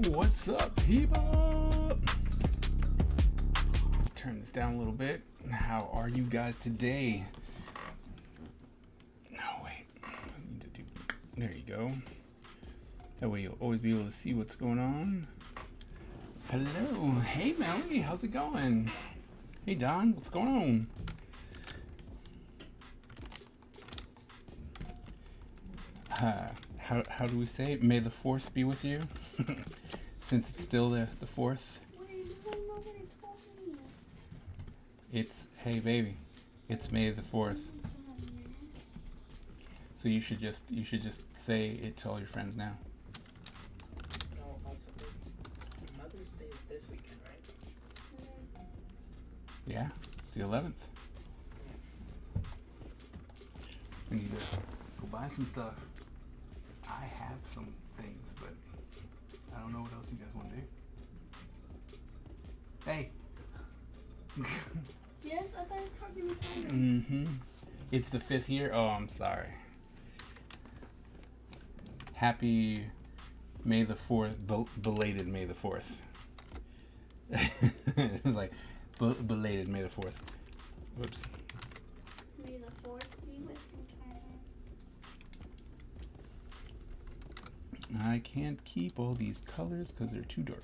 What's up, people? Turn this down a little bit. How are you guys today? No, wait. I need to do. There you go. That way you'll always be able to see what's going on. Hello. Hey, Melly. How's it going? Hey, Don. What's going on? How do we say it? May the 4th be with you? Since it's still the 4th. It's, hey baby, it's May the 4th. So you should just say it to all your friends now. No, also Mother's Day is this weekend, right? Yeah, it's the 11th. We need to go buy some stuff. I have some things, but I don't know what else you guys want to do. Hey. Yes, I thought you were talking to me. Mm-hmm. It's the 5th year. Oh, I'm sorry. Happy May the 4th, belated May the 4th. It's like belated May the 4th. Whoops. May the 4th be with you, I can't keep all these colors because they're too dark.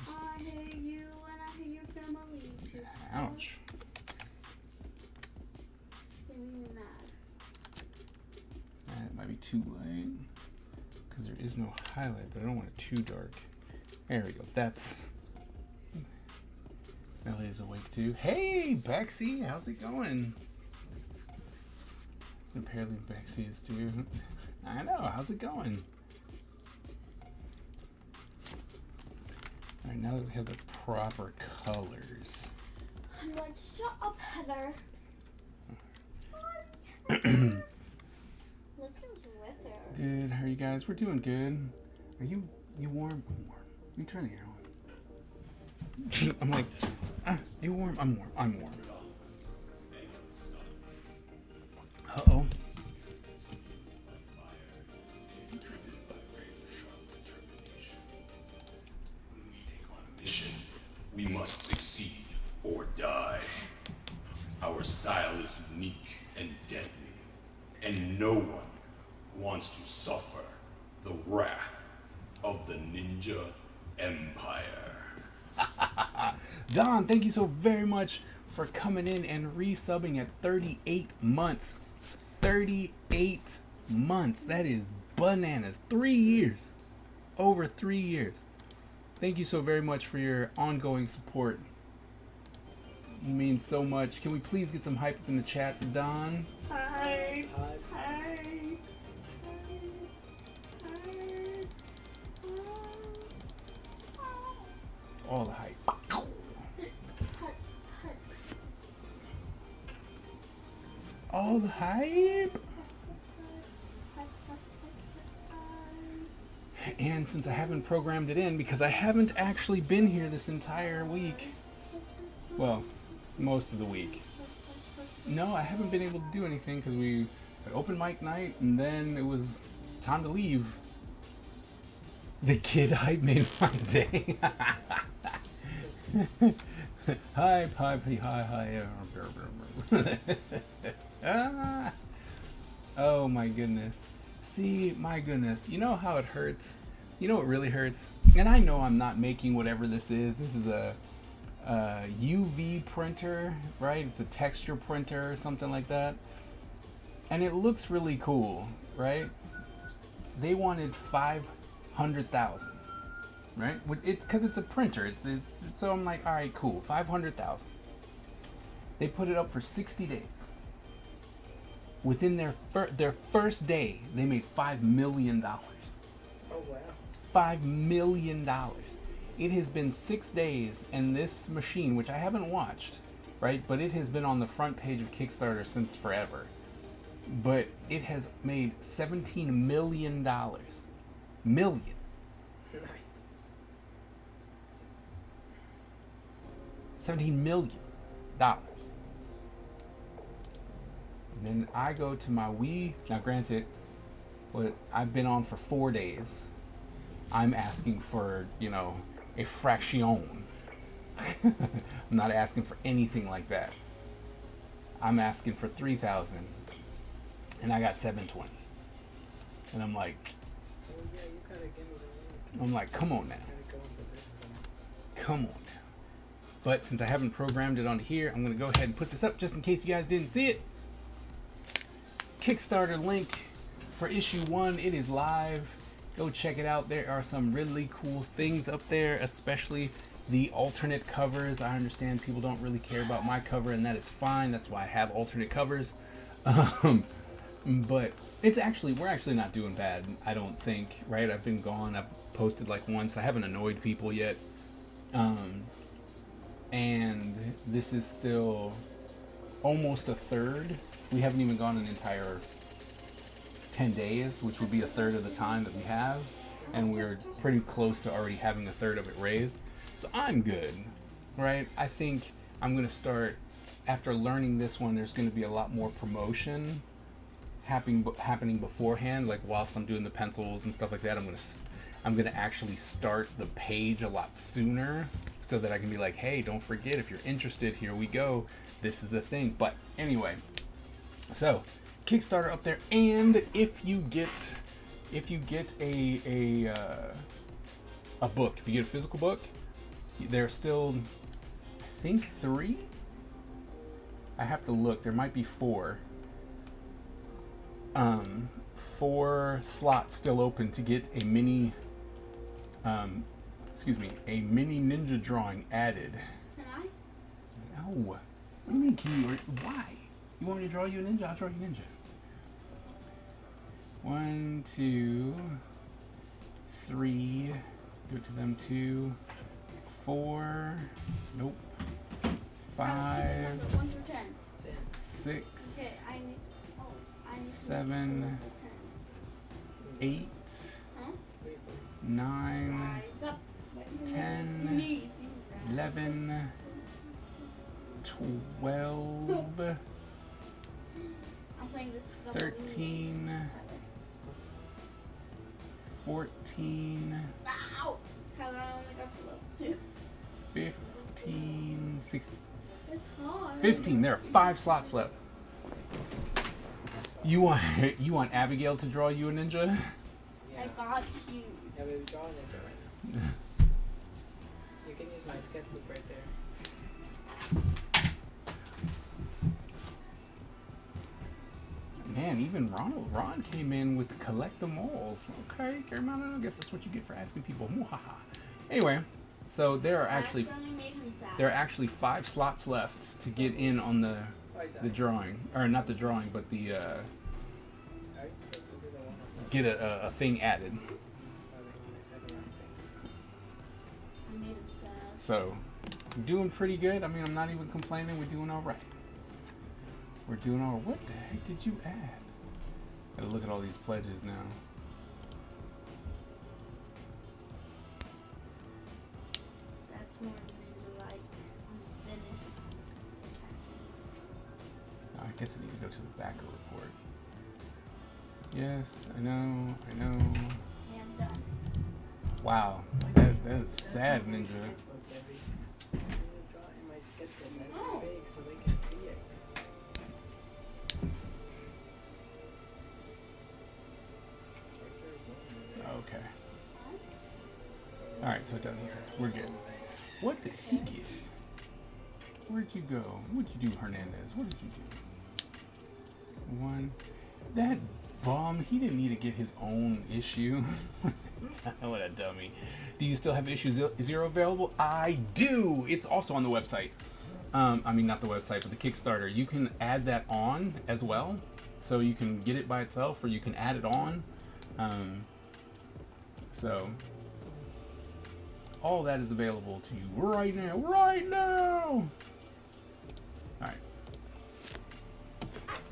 I hate you and I hate your family too. Ouch. They made me mad. That might be too light because there is no highlight, but I don't want it too dark. There we go. That's. Melly is awake too. Hey, Bexy, how's it going? Apparently, Bexy is too. I know. How's it going? All right, now that we have the proper colors. I'm like, shut up, Heather. Look who's with her. Good. How are you guys? We're doing good. Are you warm? I'm warm. You turn the air on. I'm like, you warm? I'm warm. I'm warm. Uh-oh. We must succeed or die. Our style is unique and deadly, and no one wants to suffer the wrath of the Ninja Empire. Don, thank you so very much for coming in and resubbing at 38 months. 38 months. That is bananas. 3 years. Over 3 years. Thank you so very much for your ongoing support. You mean so much. Can we please get some hype up in the chat for Don? Hi. Hi. Hi. All the hype. All the hype. And since I haven't programmed it in, because I haven't actually been here this entire week. Well, most of the week. No, I haven't been able to do anything because we had open mic night and then it was time to leave. The kid hype made my day. Hi. Ah. Oh my goodness. See, my goodness. You know how it hurts? You know what really hurts? And I know I'm not making whatever this is. This is a UV printer, right? It's a texture printer or something like that. And it looks really cool, right? They wanted 500,000, right? It's because it's a printer. It's so I'm like, all right, cool, 500,000. They put it up for 60 days. Within their first day, they made $5 million. Oh wow. $5 million. It has been 6 days, and this machine, which I haven't watched, right? But it has been on the front page of Kickstarter since forever. But it has made $17 million. Million. Nice. $17 million. And then I go to my Wii. Now, granted, what I've been on for 4 days. I'm asking for, a fraction. I'm not asking for anything like that. I'm asking for 3,000, and I got 720. And I'm like, Oh yeah, you gotta give me the I'm like, come on now, Gotta go into this one. come on now. But since I haven't programmed it onto here, I'm gonna go ahead and put this up just in case you guys didn't see it. Kickstarter link for issue 1. It is live. Go check it out. There are some really cool things up there, especially the alternate covers. I understand people don't really care about my cover, and that is fine. That's why I have alternate covers. But we're actually not doing bad, I don't think, right? I've been gone. I've posted like once. I haven't annoyed people yet. And this is still almost a third. We haven't even gone an entire 10 days, which would be a third of the time that we have, and we're pretty close to already having a third of it raised. So I'm good, right? I think I'm gonna start, after learning this one, there's gonna be a lot more promotion happening beforehand, like whilst I'm doing the pencils and stuff like that. I'm gonna actually start the page a lot sooner, so that I can be like, hey, don't forget, if you're interested, here we go, this is the thing. But anyway, so Kickstarter up there, and if you get a book, if you get a physical book, there's still, I think, 3. I have to look. There might be 4. 4 slots still open to get a mini ninja drawing added. Can I? No. What do you mean, can you? Why? You want me to draw you a ninja? I'll draw you a ninja. 1, 2, 3. Do it to them 2, 4. Nope. 5, 1 through 10. 6, Okay, I need 7, 8, Huh? 9, Rise up. 10, Knees, you rise. 11, 12, I'm playing this 13, 14, Ow! Tyler, I only got to level 2. 15, 16, It's hard. 15. There are 5 slots left. You want Abigail to draw you a ninja? Yeah. I got you. Yeah, baby, draw a ninja right now. You can use my sketchbook right there. Man, even Ron came in with collect them all. Okay, Carolina, I guess that's what you get for asking people. Mwahaha. Anyway, so there are actually Accidentally made him sad. there are actually 5 slots left to get in on the drawing, or not the drawing, but the Are you supposed to do the one on get a thing added. I made him sad. So, doing pretty good. I mean, I'm not even complaining. We're doing all right. We're doing all right. What the heck did you add? Gotta look at all these pledges now. That's more than like finished. I guess I need to go to the backer report. Yes, I know. Yeah, I'm done. Wow, that's sad, my Ninja. sketchbook, baby. I'm gonna draw in my sketchbook nice No. and big so they can see it. so it doesn't hurt. We're good. What did he get? Where'd you go? What'd you do, Hernandez? What did you do? One. That bum, he didn't need to get his own issue. What a dummy. Do you still have issue 0 available? I do! It's also on the website. I mean, not the website, but the Kickstarter. You can add that on as well. So you can get it by itself, or you can add it on. So all that is available to you right now. Right now! Alright.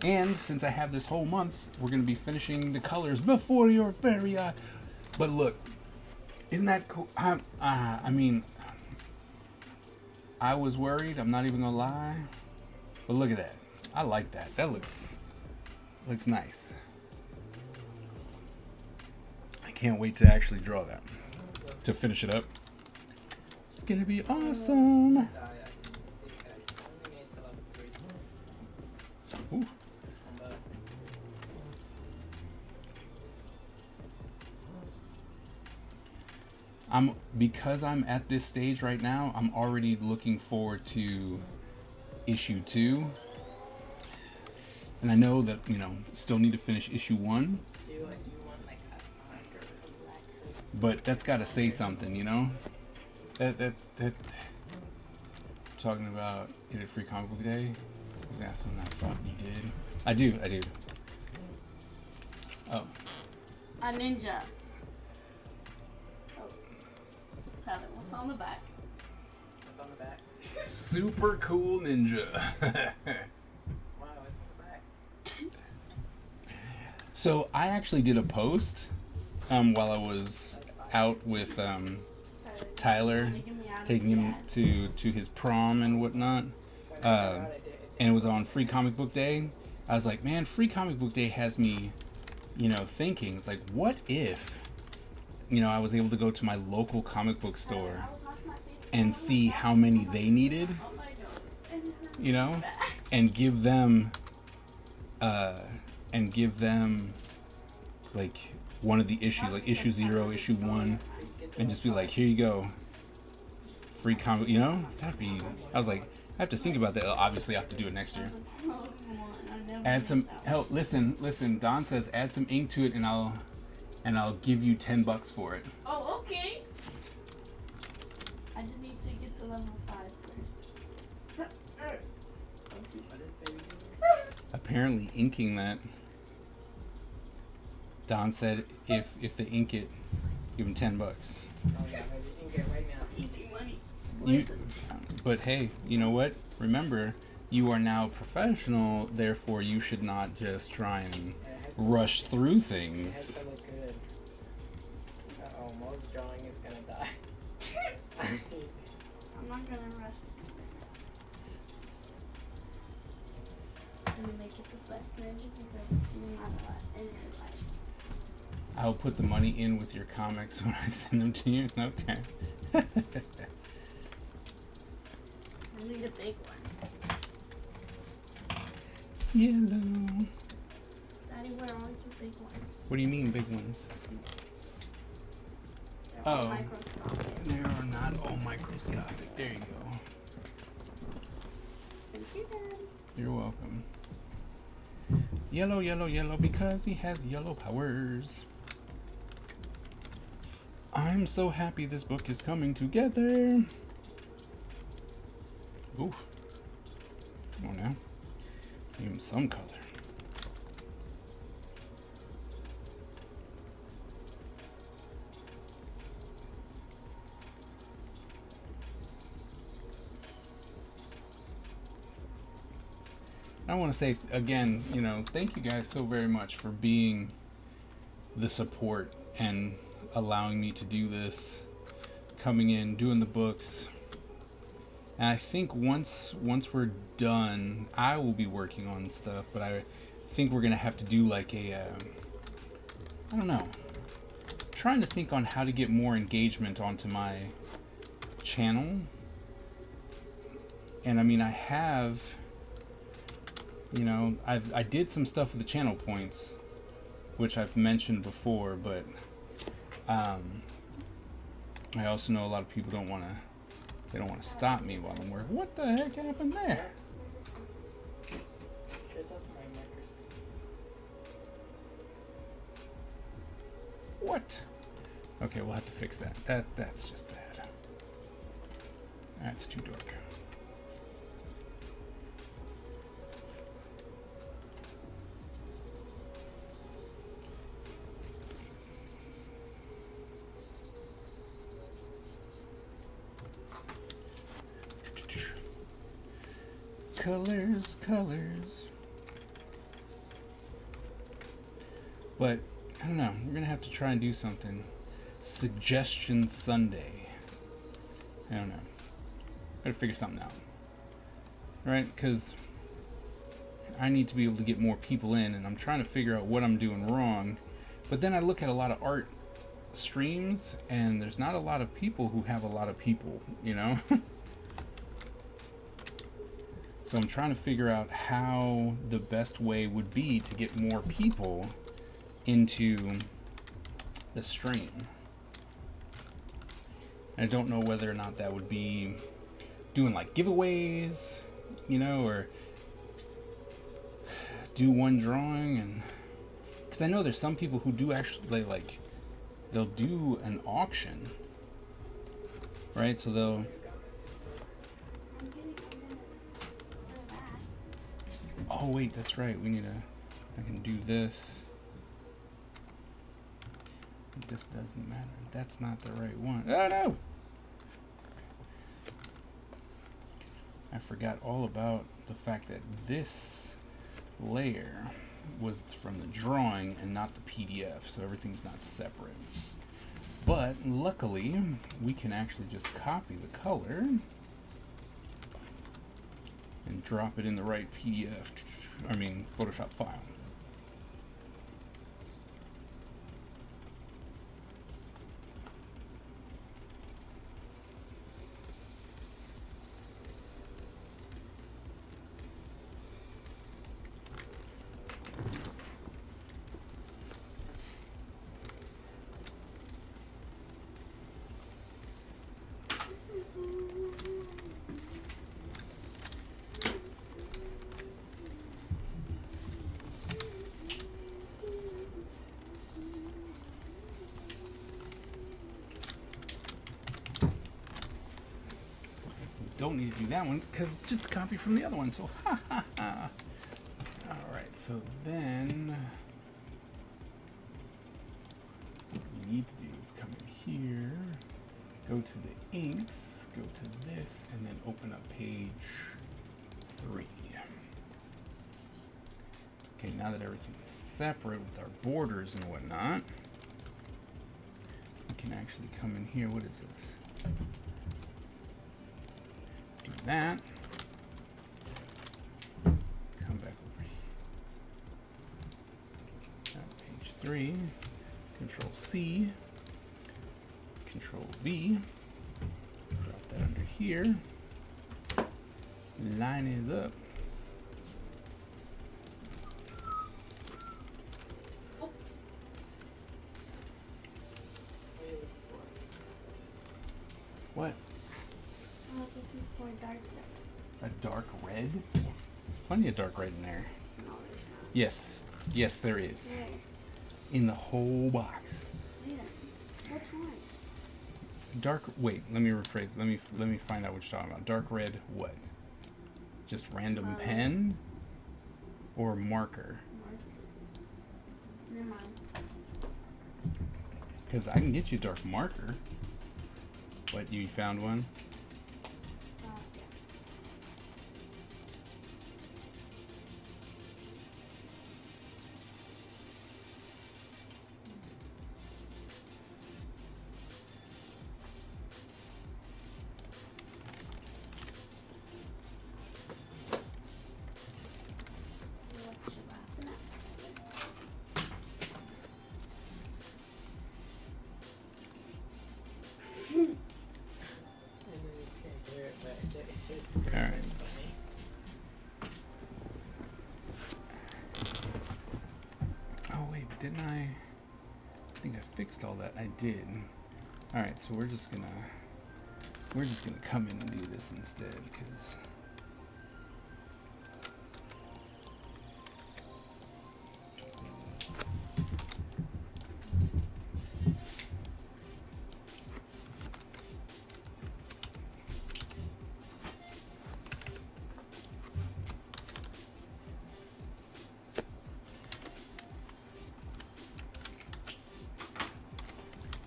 And since I have this whole month, we're going to be finishing the colors before your very eye. But look, isn't that cool? I mean, I was worried, I'm not even going to lie. But look at that. I like that. That looks nice. I can't wait to actually draw that. To finish it up. It's going to be awesome. Die, I only made it to level 3. Ooh. But Because I'm at this stage right now, I'm already looking forward to issue 2. And I know that, still need to finish issue 1, do you want like a marker or black? but that's got to say something, That talking about it at Free Comic Book Day. Was that something I thought you did? I do. Oh, A ninja. Oh. Tyler, what's on the back? What's on the back? super cool ninja. Wow, it's on the back. So I actually did a post while I was out with Tyler, taking him to his prom and whatnot. And it was on Free Comic Book Day. I was like, man, Free Comic Book Day has me, thinking. It's like, what if, I was able to go to my local comic book store and see how many they needed, and give them, like, one of the issues, like issue 0, issue 1, and just be like, here you go. Free comic, that'd be, I was like, I have to think about that. Obviously, I have to do it next year. Add some, help, listen, Don says add some ink to it and I'll give you $10 for it. Oh, okay. I just need to get to level 5 first. What is baby? Apparently inking that. Don said if they ink it, give him $10. Oh yeah, maybe you can get it right now. Easy money. But hey, you know what? Remember, you are now professional, therefore you should not just try and rush through It has things. to look good. Uh-oh, Mo's drawing is gonna die. I'm not gonna rush. I'm gonna make it the best ninja you've ever seen in your life. I'll put the money in with your comics when I send them to you. Okay. I need a big one. Yellow. Daddy, where are the big ones? What do you mean, big ones? They're all Oh. microscopic. They are not all microscopic. There you go. Thank you, Dad. You're welcome. Yellow, yellow, yellow, because he has yellow powers. I'm so happy this book is coming together. Ooh. Come on now. Give him some color. I want to say again, thank you guys so very much for being the support and allowing me to do this, coming in, doing the books. And I think once we're done, I will be working on stuff, but I think we're gonna have to do like a, I don't know, trying to think on how to get more engagement onto my channel. And I mean, I have, I did some stuff with the channel points, which I've mentioned before, but I also know a lot of people don't want to. They don't want to stop me while I'm working. What the heck happened there? There's also my markers. What? Okay, we'll have to fix that. That's just bad. That's too dark. Colors, colors. But I don't know. We're gonna have to try and do something. Suggestion Sunday. I don't know. Gotta figure something out. Right? Because I need to be able to get more people in, and I'm trying to figure out what I'm doing wrong. But then I look at a lot of art streams, and there's not a lot of people who have a lot of people, you know? So I'm trying to figure out how the best way would be to get more people into the stream. I don't know whether or not that would be doing like giveaways, you know, or do one drawing, and because I know there's some people who do actually like they'll do an auction, right? So they'll oh wait, that's right. We need I can do this. This doesn't matter. That's not the right one. Oh no! I forgot all about the fact that this layer was from the drawing and not the PDF, so everything's not separate. But luckily, we can actually just copy the color and drop it in the right Photoshop file. Don't need to do that one because it's just a copy from the other one. So ha ha ha. All right. So then what we need to do is come in here, go to the inks, go to this, and then open up page 3. Okay. Now that everything is separate with our borders and whatnot, we can actually come in here. What is this? Do that. Come back over here. Page 3. Control C. Control V. Drop that under here. Line is up. Oops. What are you looking for? What? I was looking for dark red. A dark red? Plenty of dark red in there. No, there's not. Yes. Yes, there is. Where? In the whole box. Where? Which one? Dark. Wait. Let me rephrase. Let me find out what you're talking about. Dark red. What? Just random pen, or marker? Marker. Never mind. Because I can get you a dark marker. What? You found one? Yeah. What you laughing at? I know you can't hear it, but it's Alright. funny. Oh wait, didn't I? I think I fixed all that. I did. All right, so we're just gonna come in and do this instead, because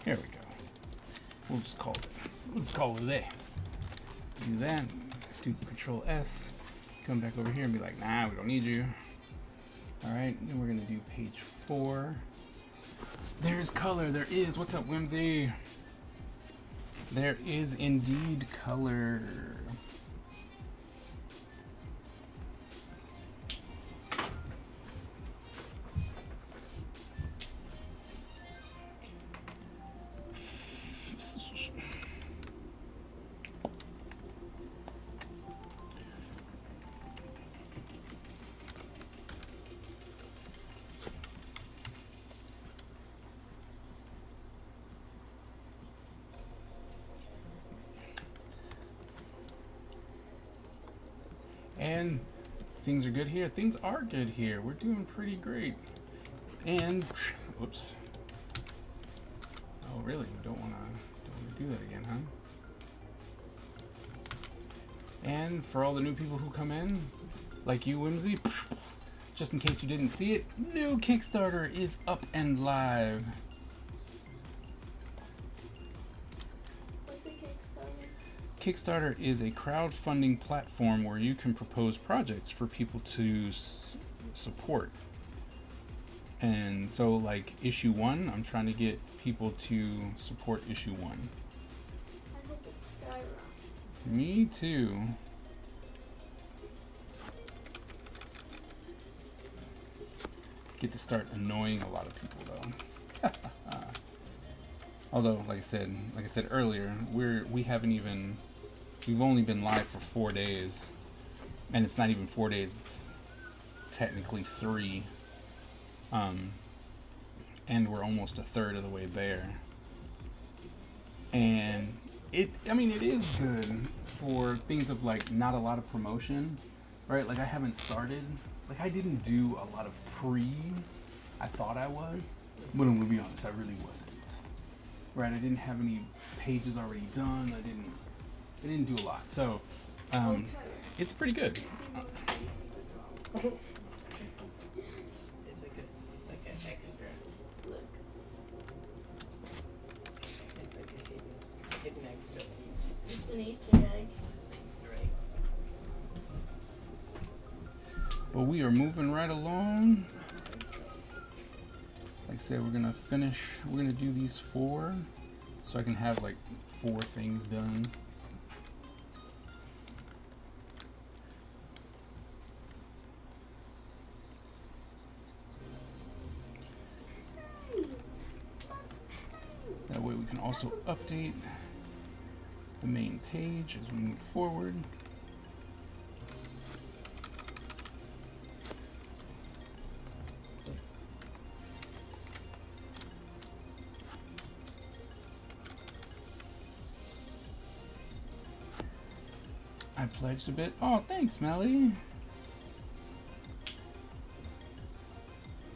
here we go. We'll just call it. We'll just call it a day. Do that. Do Control S. Come back over here and be like, nah, we don't need you. All right. Then we're gonna do page 4. There's color. There is. What's up, Whimsy? There is indeed color. And things are good here. Things are good here. We're doing pretty great. And whoops. Oh, really? We don't want to do that again, huh? And for all the new people who come in, like you, Whimsy, just in case you didn't see it, new Kickstarter is up and live. What's a Kickstarter? Kickstarter is a crowdfunding platform where you can propose projects for people to support. And so, like issue 1, I'm trying to get people to support issue 1. I think it's Skyrim. Me too. Get to start annoying a lot of people though. Although, like I said earlier, we've only been live for 4 days, and it's not even 4 days. It's technically 3, and we're almost a third of the way there. And it is good for things of like not a lot of promotion, right? Like I haven't started, like I didn't do a lot of I thought I was, but I'm gonna be honest, I really wasn't. Right, I didn't have any pages already done. I didn't do a lot, so it's pretty good. It's like an extra. Look. It's like a hidden extra piece. It's an Easter egg. This thing's great. But we are moving right along. Like I said, we're gonna do these 4, so I can have like 4 things done. That way we can also update the main page as we move forward. I pledged a bit. Oh, thanks, Melly.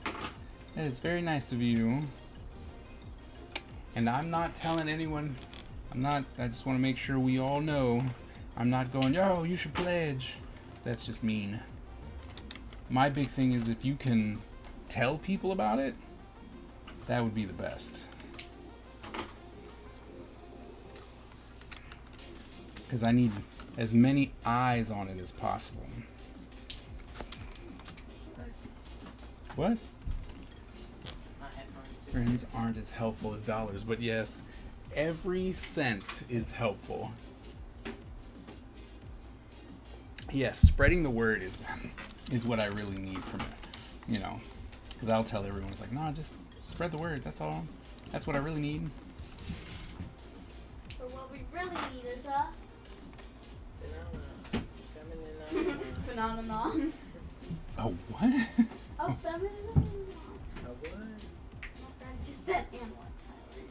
That is very nice of you. And I'm not telling anyone. I just want to make sure we all know. I'm not going, yo, you should pledge. That's just mean. My big thing is if you can tell people about it, that would be the best. Because I need as many eyes on it as possible. What? My headphones too. Friends aren't as helpful as dollars, but yes, every cent is helpful. Yes, spreading the word is what I really need from it, you know, because I'll tell everyone, it's like, nah, just spread the word, that's all. That's what I really need. But what we really need is a phenomenon. Oh, what? Oh, feminine. Oh, what? My friend just said and what, Tyler?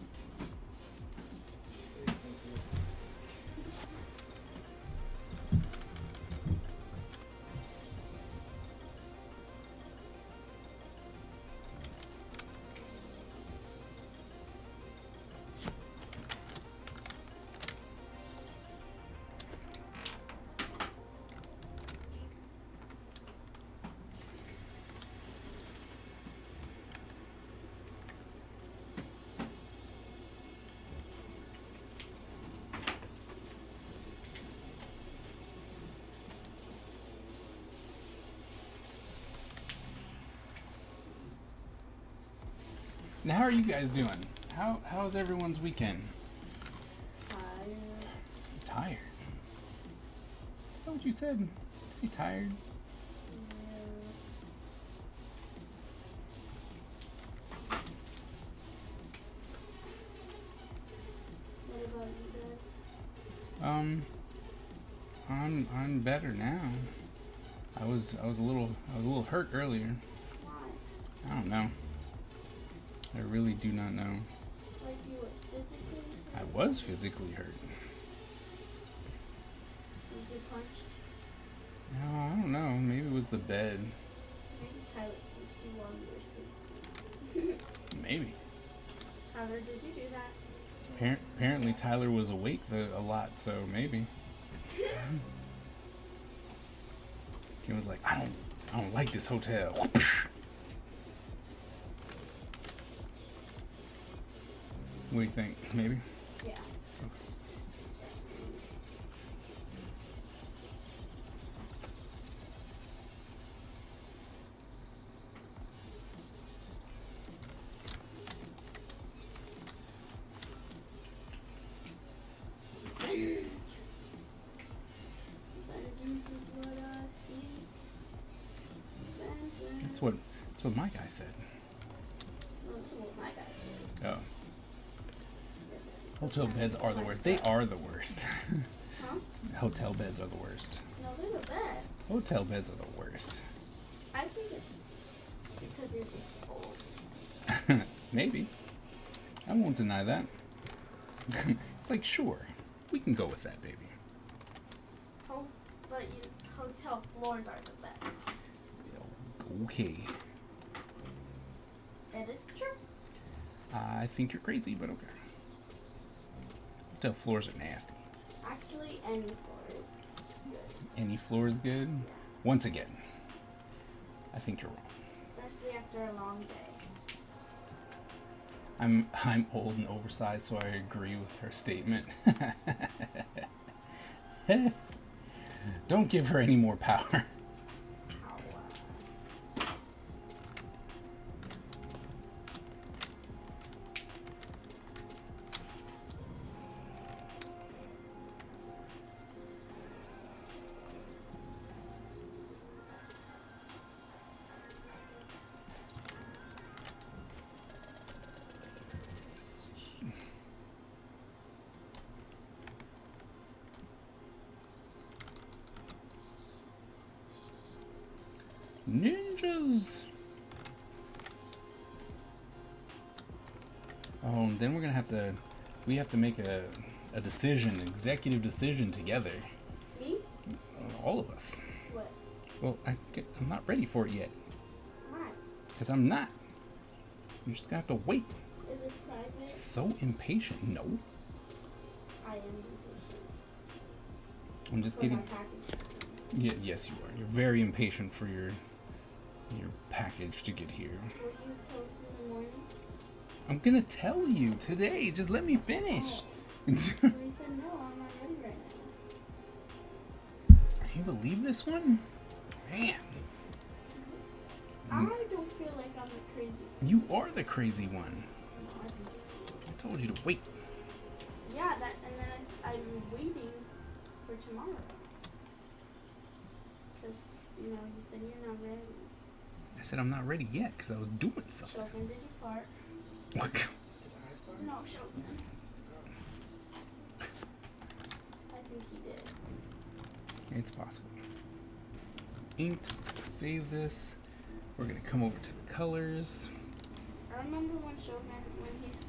Now, how are you guys doing? How's everyone's weekend? Tired. Tired. Is that what you said? Is he tired? What about you, Dad? I'm better now. I was a little hurt earlier. Why? I don't know. I really do not know. Like you were physically sick? I was physically hurt. Was you punched? No, I don't know. Maybe it was the bed. Maybe Tyler punched you while you were asleep. Maybe. Tyler, did you do that? Apparently Tyler was awake a lot, so maybe. He was like, I don't like this hotel. What do you think? Maybe? Yeah. Vengeance is what I see. Vengeance. That's what my guy said. No, that's what my guy says. Oh. Hotel beds are the worst. They are the worst. Huh? Hotel beds are the worst. No, they're the best. Hotel beds are the worst. I think it's because you're just old. Maybe. I won't deny that. It's like, sure, we can go with that, baby. But hotel floors are the best. Okay. That is true. I think you're crazy, but okay. Hotel floors are nasty. Actually, any floor is good. Any floor is good? Once again, I think you're wrong. Especially after a long day. I'm old and oversized, so I agree with her statement. Don't give her any more power. How, Ninjas! Oh, and then we're gonna have to, we have to make a decision, executive decision together. me? All of us. What? Well, I'm not ready for it yet. Why? Because I'm not. You're just gonna have to wait. Is it private? So impatient. No. I am impatient. I'm just For getting. my package. Yeah, yes, you are. You're very impatient for your package to get here. Will you post in the morning? I'm gonna tell you today. Just let me finish. We said no, I'm not ready right now. Can you believe this one? Man, I don't feel like I'm the crazy. you are the crazy one. No, I think it's... I told you to wait. Yeah, that, and then I'm waiting for tomorrow. Because, you said you're not ready. I said I'm not ready yet because I was doing something. Shogun, did you fart? What? No, Shogun. I think he did. It's possible. Inked. Save this. We're gonna come over to the colors. I remember when Shogun, when he's...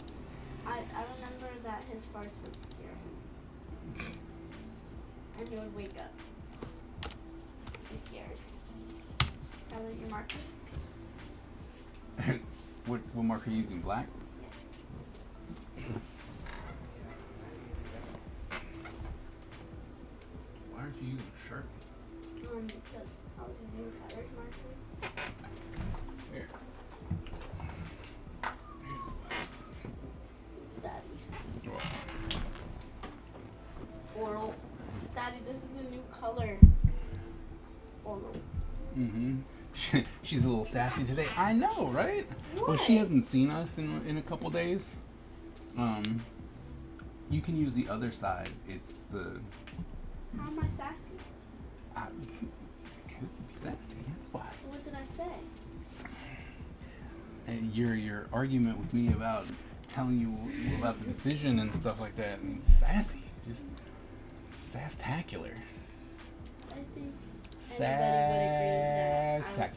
I remember that his farts would scare him. And he would wake up. Be scared. Tyler, your markers? What mark are you using? Black? Yes. Why aren't you using Sharpie? Because I was using Tyler's markers. Here. Here's black. Daddy. Well, Oral. Daddy, this is the new color. Oh no. mm-hmm. She's a little little sassy today. I know, right? Well, she What? hasn't seen us in a couple days. You can use the other side. It's the How am I sassy? because you're sassy. That's why. What did I say? And your argument with me about telling you about the decision and stuff like that, and sassy, just sastacular. I think anybody would agree that Sastacular.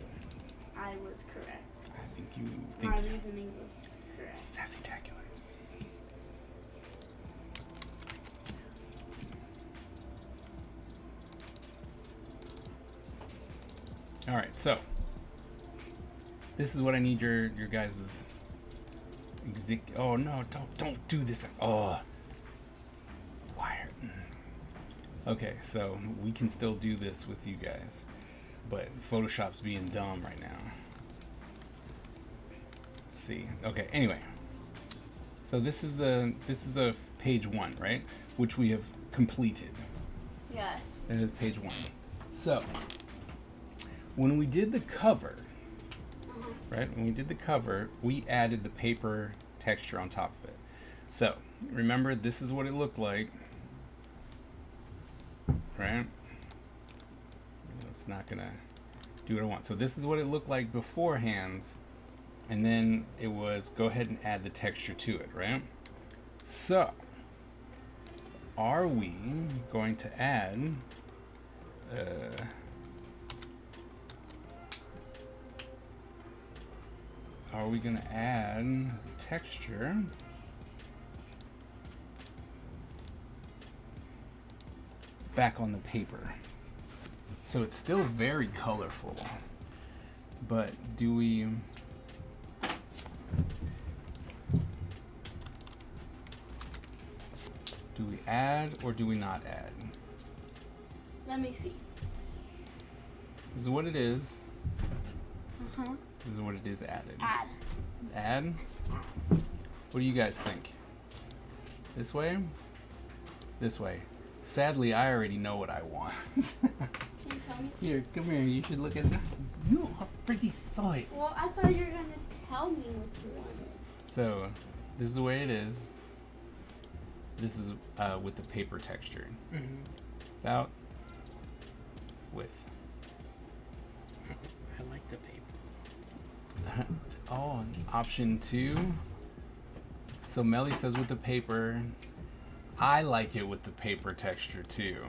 I was correct. I think you think My reasoning was correct. sassy-taculars. All right, so this is what I need your guys' oh no, don't do this. Oh, wire. Okay, so we can still do this with you guys, but Photoshop's being dumb right now. Let's see. Okay, anyway. So this is the page 1, right? Which we have completed. Yes. That is page 1. So when we did the cover, right? When we did the cover, we added the paper texture on top of it. So remember, this is what it looked like, right? It's not gonna do what I want. So this is what it looked like beforehand, and then it was go ahead and add the texture to it, right? So are we going to add are we gonna add texture back on the paper? So it's still very colorful, but do we add or do we not add? Let me see. This is what it is. Uh-huh. This is what it is added. Add. Add? What do you guys think? This way? This way. Sadly, I already know what I want. Can you tell me? Here, come here. You should look at that. You already saw it. Well, I thought you were gonna tell me what you wanted. So, this is the way it is. This is with the paper texture. Without, with. I like the paper. Oh, and option 2. So Melly says with the paper. I like it with the paper texture too.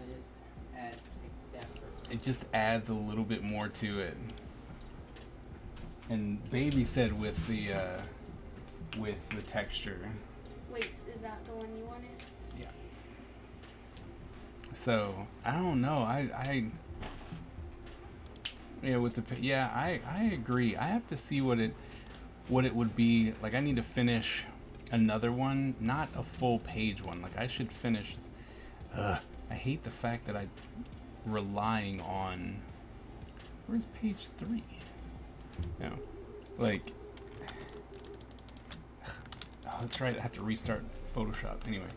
It just adds like depth. It just adds a little bit more to it. And Baby said with the texture. Wait, is that the one you wanted? Yeah. So I don't know. I with the I agree. I have to see what it would be like. I need to finish another one, not a full page one. Like I should finish. I hate the fact that I'm relying on. Where's page 3? No, like. Oh, that's right. I have to restart Photoshop anyway.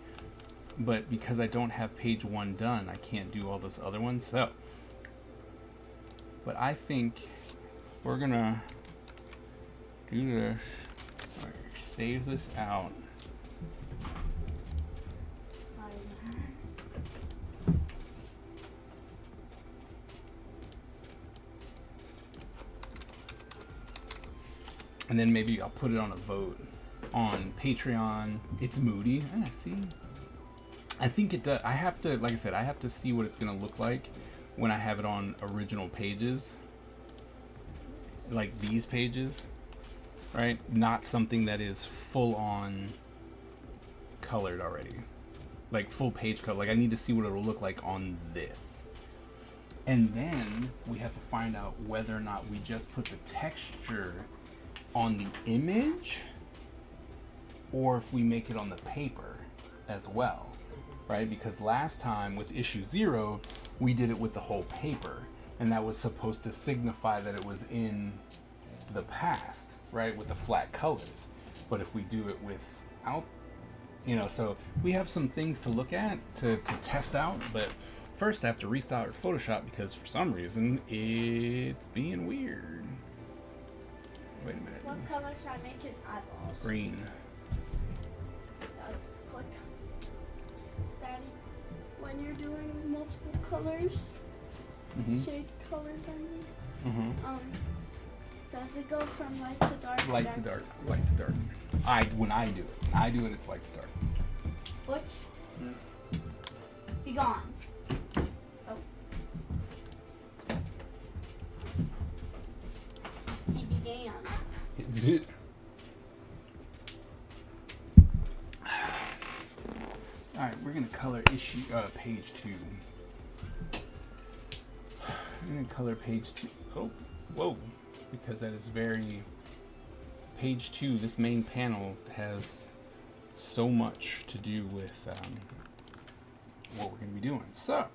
But because I don't have page 1 done, I can't do all those other ones. So, but I think we're gonna do this. All right, save this out. And then maybe I'll put it on a vote on Patreon. It's moody. See. I think it does. I have to, like I said, I have to see what it's gonna look like when I have it on original pages, like these pages, right? Not something that is full on colored already, like full page color. Like I need to see what it'll look like on this, and then we have to find out whether or not we just put the texture on the image, or if we make it on the paper as well, right? Because last time with issue 0, we did it with the whole paper, and that was supposed to signify that it was in the past, right? With the flat colors. But if we do it without, so we have some things to look at to test out, but First, I have to restart Photoshop because for some reason it's being weird. Wait a minute. What color should I make his eyeballs? Green. That was quick. Daddy, when you're doing multiple colors, Mm-hmm. shade colors, I mean, Mm-hmm. does it go from light to dark? Light to dark. Light to dark. When I do it, it's light to dark. Butch, be gone. Oh. He began. All right, we're gonna color page 2. I'm gonna color page 2. Oh, whoa, because that is very. Page 2. This main panel has so much to do with what we're gonna be doing. So.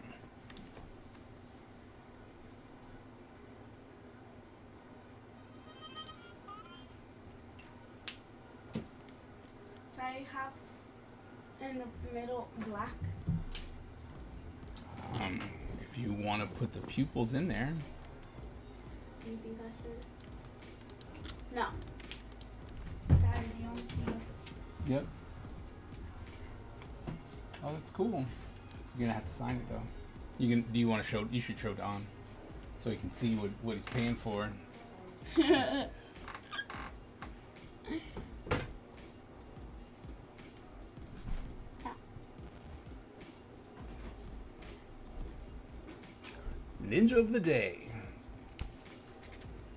Should I have in the middle black? If you want to put the pupils in there, Do you think I should? No. Daddy, you don't see. yep. Oh, that's cool. You're gonna have to sign it though. Do you want to show? You should show Don, so he can see what he's paying for. Ninja of the day.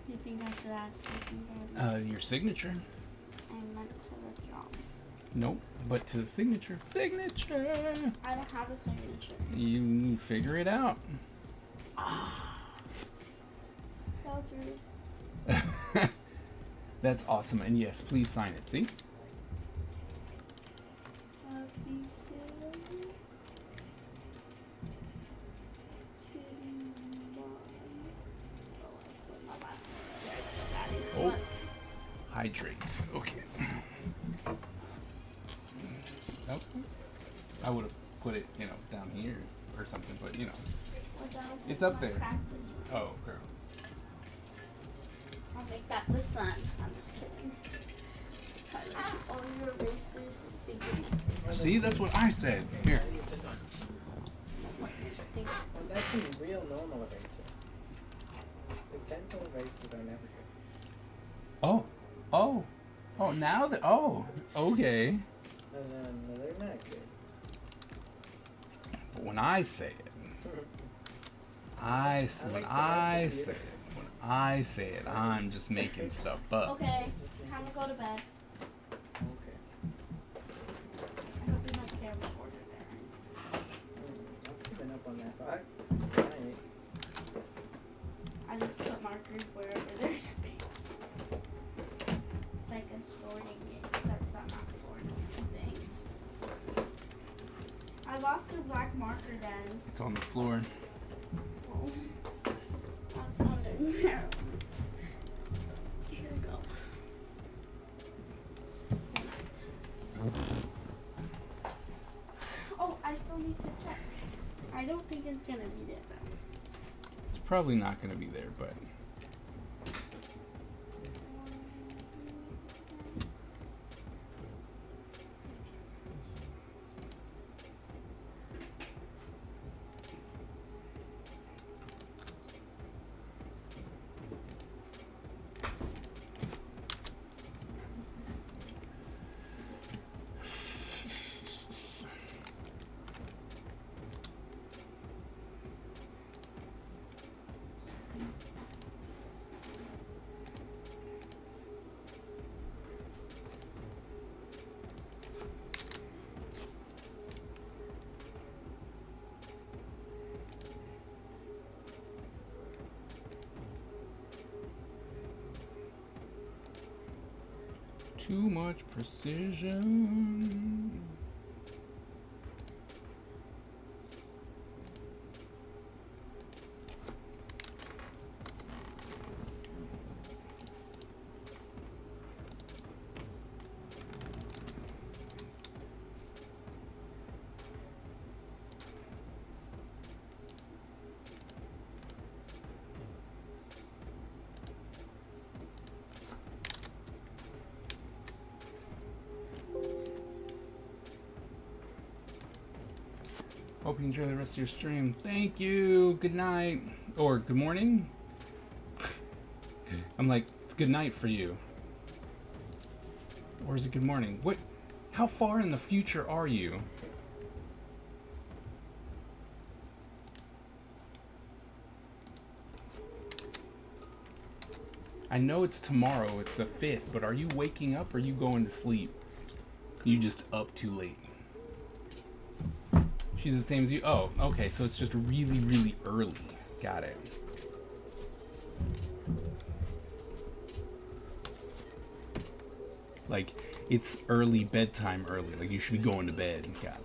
You think I should add something there? Your signature. I meant to the job. Nope, but to the signature. Signature. I don't have a signature. You figure it out. That was rude. That's awesome, and yes, please sign it. See? Happy Halloween to Mom. Oh, I spilled my last one. There you go, Daddy. Oh. Look. Hydrate. Okay. Nope. I would have put it, down here or something, but What else It's is up my there. practice room? Oh, girl. I'll make that the sun. I'm just kidding. Tyler, all your erasers, sticky. See, that's what I said. Here. What your stick. Well, that's a real normal eraser. The pencil erasers are never good. Oh, now that. Oh, okay. No, they're not good. But when I say it, when I say it, I'm just making stuff up. Okay, time to go to bed. Okay. I hope you don't care before you're there. I've given up on that, but alright. I just put markers wherever there's space. It's like a sorting game, except I'm not sorting anything. I lost a black marker then. It's on the floor. Oh, I was wondering where. Here we go. Oh, I still need to check. I don't think it's gonna be there though. It's probably not going to be there, but. Too much precision. Hope you enjoy the rest of your stream. Thank you. Good night. Or good morning. I'm like, it's good night for you. Or is it good morning? What? How far in the future are you? I know it's tomorrow, it's the 5th, but are you waking up or are you going to sleep? You just up too late. She's the same as you? Oh, okay, so it's just really, really early. Got it. Like, it's early bedtime early. Like, you should be going to bed. Got it.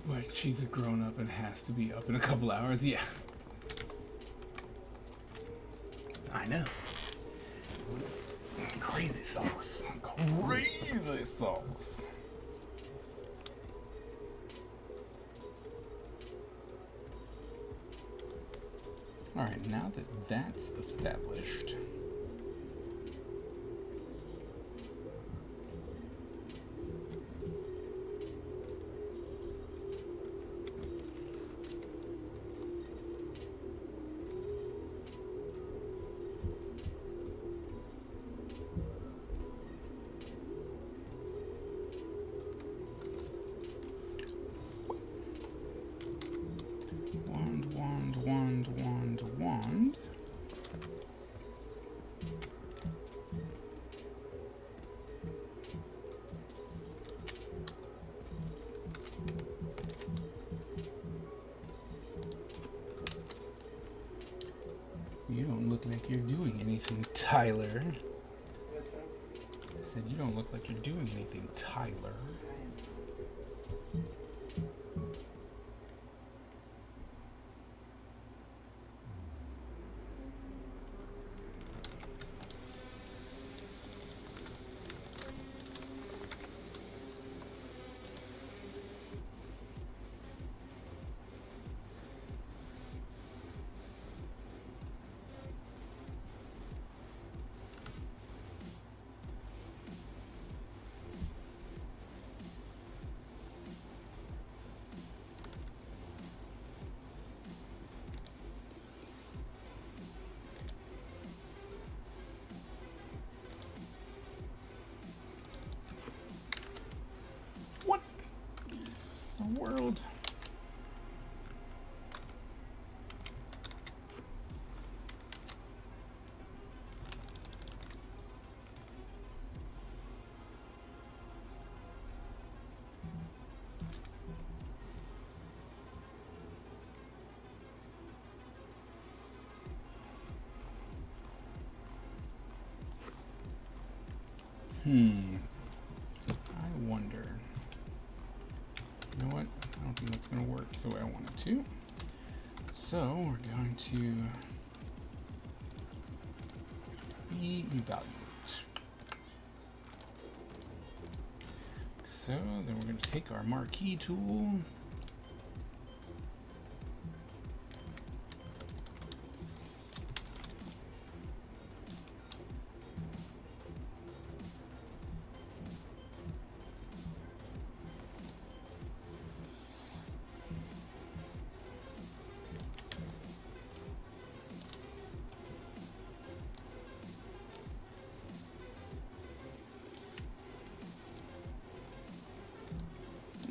But she's a grown-up and has to be up in a couple hours. Yeah. I know. Crazy sauce. Crazy sauce. Alright, now that that's established. Wand. You don't look like you're doing anything, Tyler. What's up? I said you don't look like you're doing anything, Tyler. I am. What the world? I wonder. You know what? I don't think that's going to work the way I want it to. So we're going to reevaluate. So then we're going to take our marquee tool.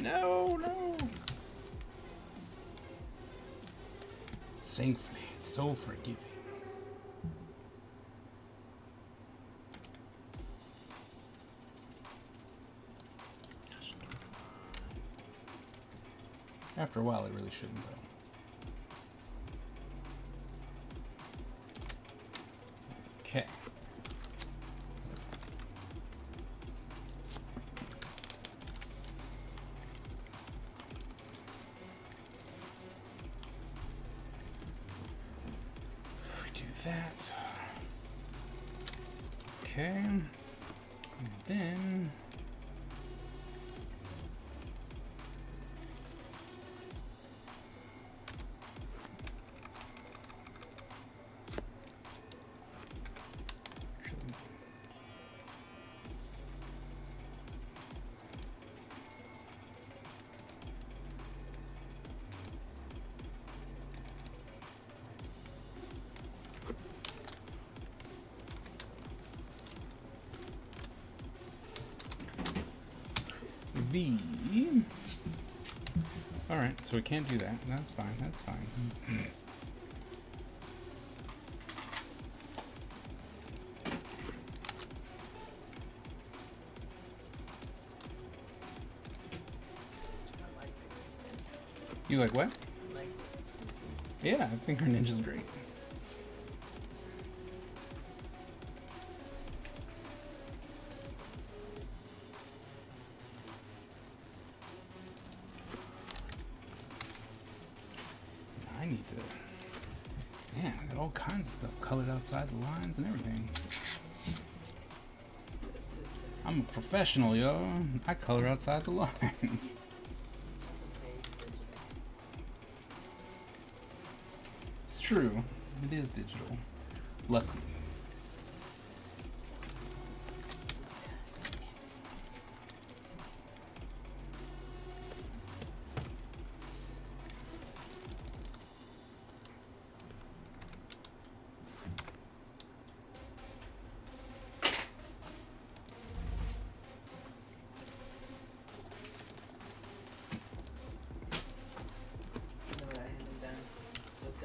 No. Thankfully, it's so forgiving. After a while, it really shouldn't, though. Okay. We do that. Okay. And then. V. Alright, so we can't do that. That's fine, that's fine. You like what? Like, Yeah, I think her ninja's great. I need to. Man, I got all kinds of stuff colored outside the lines and everything. this. I'm a professional, yo. I color outside the lines. It's true. It is digital. Luckily. You know what I haven't done? Looked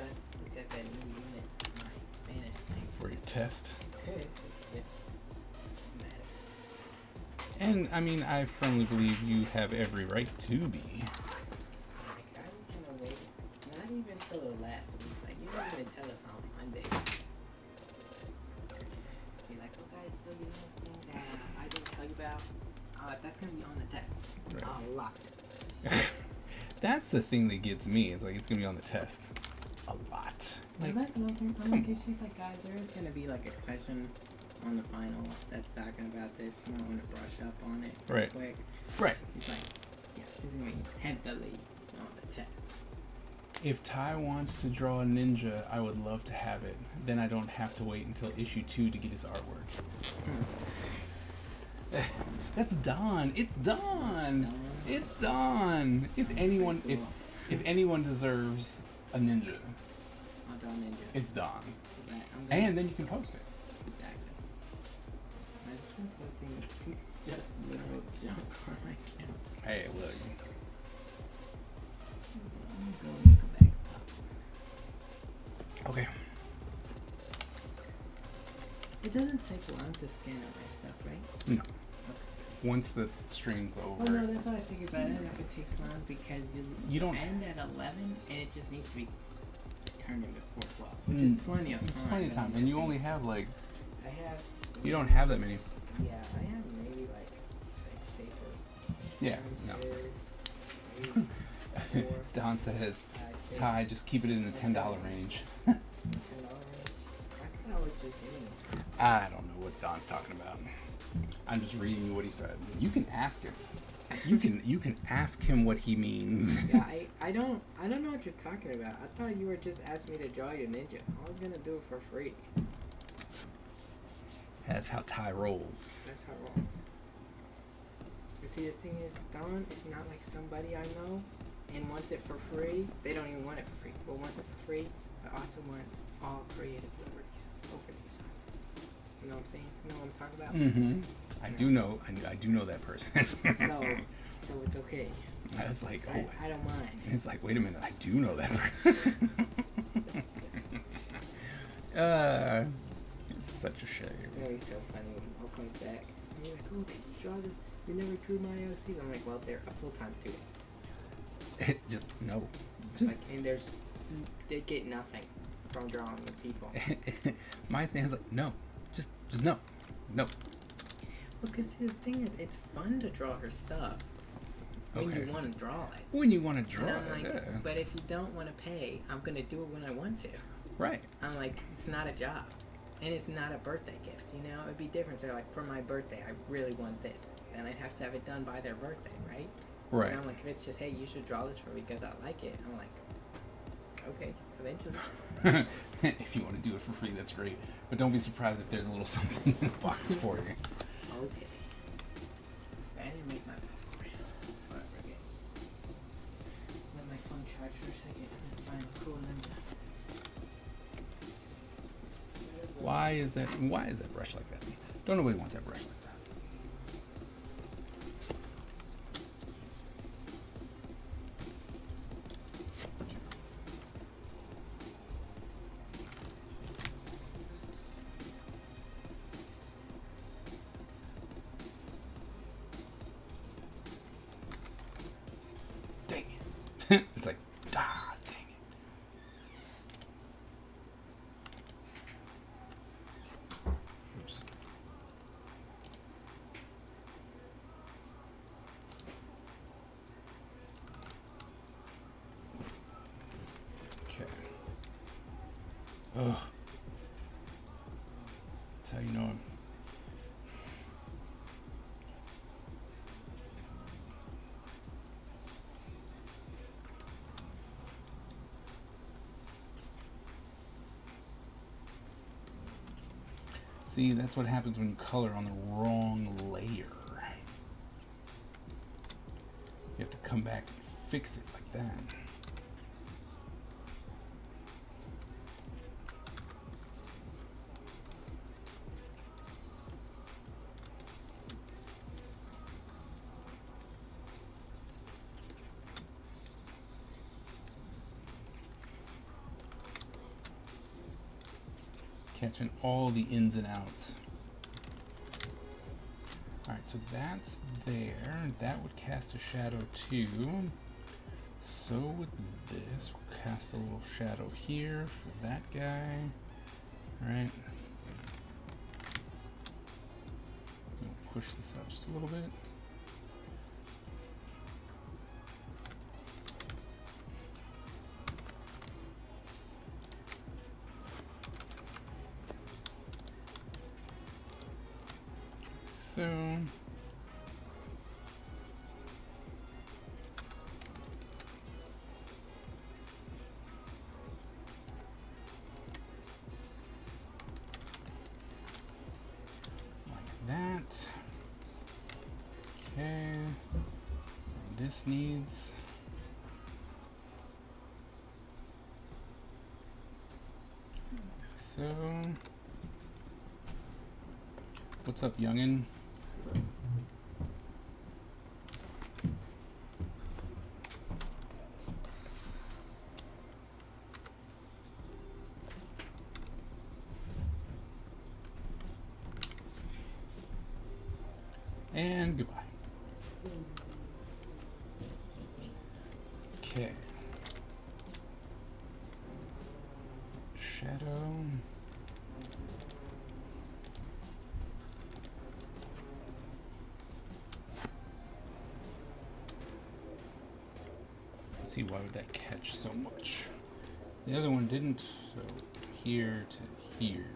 at that new unit, my Spanish thing. For your test. Yeah. Matter. And I mean, I firmly believe you have every right to be. Like, I was gonna wait, not even till the last week. Like, you didn't even tell us on Monday. Be like, oh guys, so you know this thing that I didn't tell you about? That's gonna be on the test. Right. Locked. That's the thing that gets me. It's like it's gonna be on the test. A lot. Like, Like, that's what I'm saying. come on. She's like, guys, there is gonna be like a question on the final that's talking about this. You might want to brush up on it real Right. quick. right. He's like, yeah, this is gonna be heavily on the test. If Ty wants to draw a ninja, I would love to have it. Then I don't have to wait until issue 2 to get his artwork. That's Don. It's Don. It's Don. If anyone deserves a ninja, I'll draw Ninja. it's Don. But I'm gonna- And then you can post it. exactly. I just been posting just little junk on my account. Hey, look. I'm gonna go back up. Okay. It doesn't take long to scan all my stuff, right? No. Once the stream's over. Oh no, that's what I figured. But I don't know if it takes long because You don't- end at 11 and it just needs to be turned in before 12, which is plenty of time. It's plenty of time, I'm and you guessing. only have like I have. you don't have that many. Yeah, I have maybe like 6 papers. Yeah. One, No. two, three, 4, Don says, 5, 6, Ty, just keep it in the $10 range. $10. I could always just get it. I don't know what Don's talking about. I'm just reading you what he said. You can ask him. You can ask him what he means. Yeah, I don't know what you're talking about. I thought you were just asking me to draw your ninja. I was gonna do it for free. That's how Ty rolls. That's how wrong. But see, the thing is, Don is not like somebody I know and wants it for free. They don't even want it for free, but wants it for free, but also wants all creative liberties over the assignment. You know what I'm saying? You know what I'm talking about? Mm-hmm. I do know that person. So it's okay. I was like, oh, I don't mind. it's like, wait a minute, I do know that person. It's such a shame. It's always so funny when I'll come back and you're like, oh, did you draw this? You never drew my OCs. I'm like, well, they're a full-time student. Just no. Just like, and they get nothing from drawing with people. My thing is like, no, just no. Well, because the thing is, it's fun to draw her stuff when Okay. you want to draw it. When you want to draw And I'm it, like, yeah. but if you don't want to pay, I'm gonna do it when I want to. Right. I'm like, it's not a job. And it's not a birthday gift, you know? It'd be different. They're like, for my birthday, I really want this. Then I'd have to have it done by their birthday, right? Right. And I'm like, if it's just, hey, you should draw this for me because I like it. I'm like, okay, eventually. If you want to do it for free, that's great. But don't be surprised if there's a little something in the box for you. Okay. I didn't make my whatever, okay. Let my phone charge for a second and find cool and Why is that brush like that? Don't nobody want that brush like that. Dang it. It's like, ah, dang it. Oops. Okay. Ugh. That's how you know him. See, that's what happens when you color on the wrong layer. You have to come back and fix it like that. Catching all the ins and outs. Alright, so that's there. That would cast a shadow too. So with this, we'll cast a little shadow here for that guy. Alright. We'll push this out just a little bit. So like that. Okay. And this needs so. What's up, youngin'? And goodbye. Okay. Shadow. Let's see, why would that catch so much? The other one didn't, so here to here.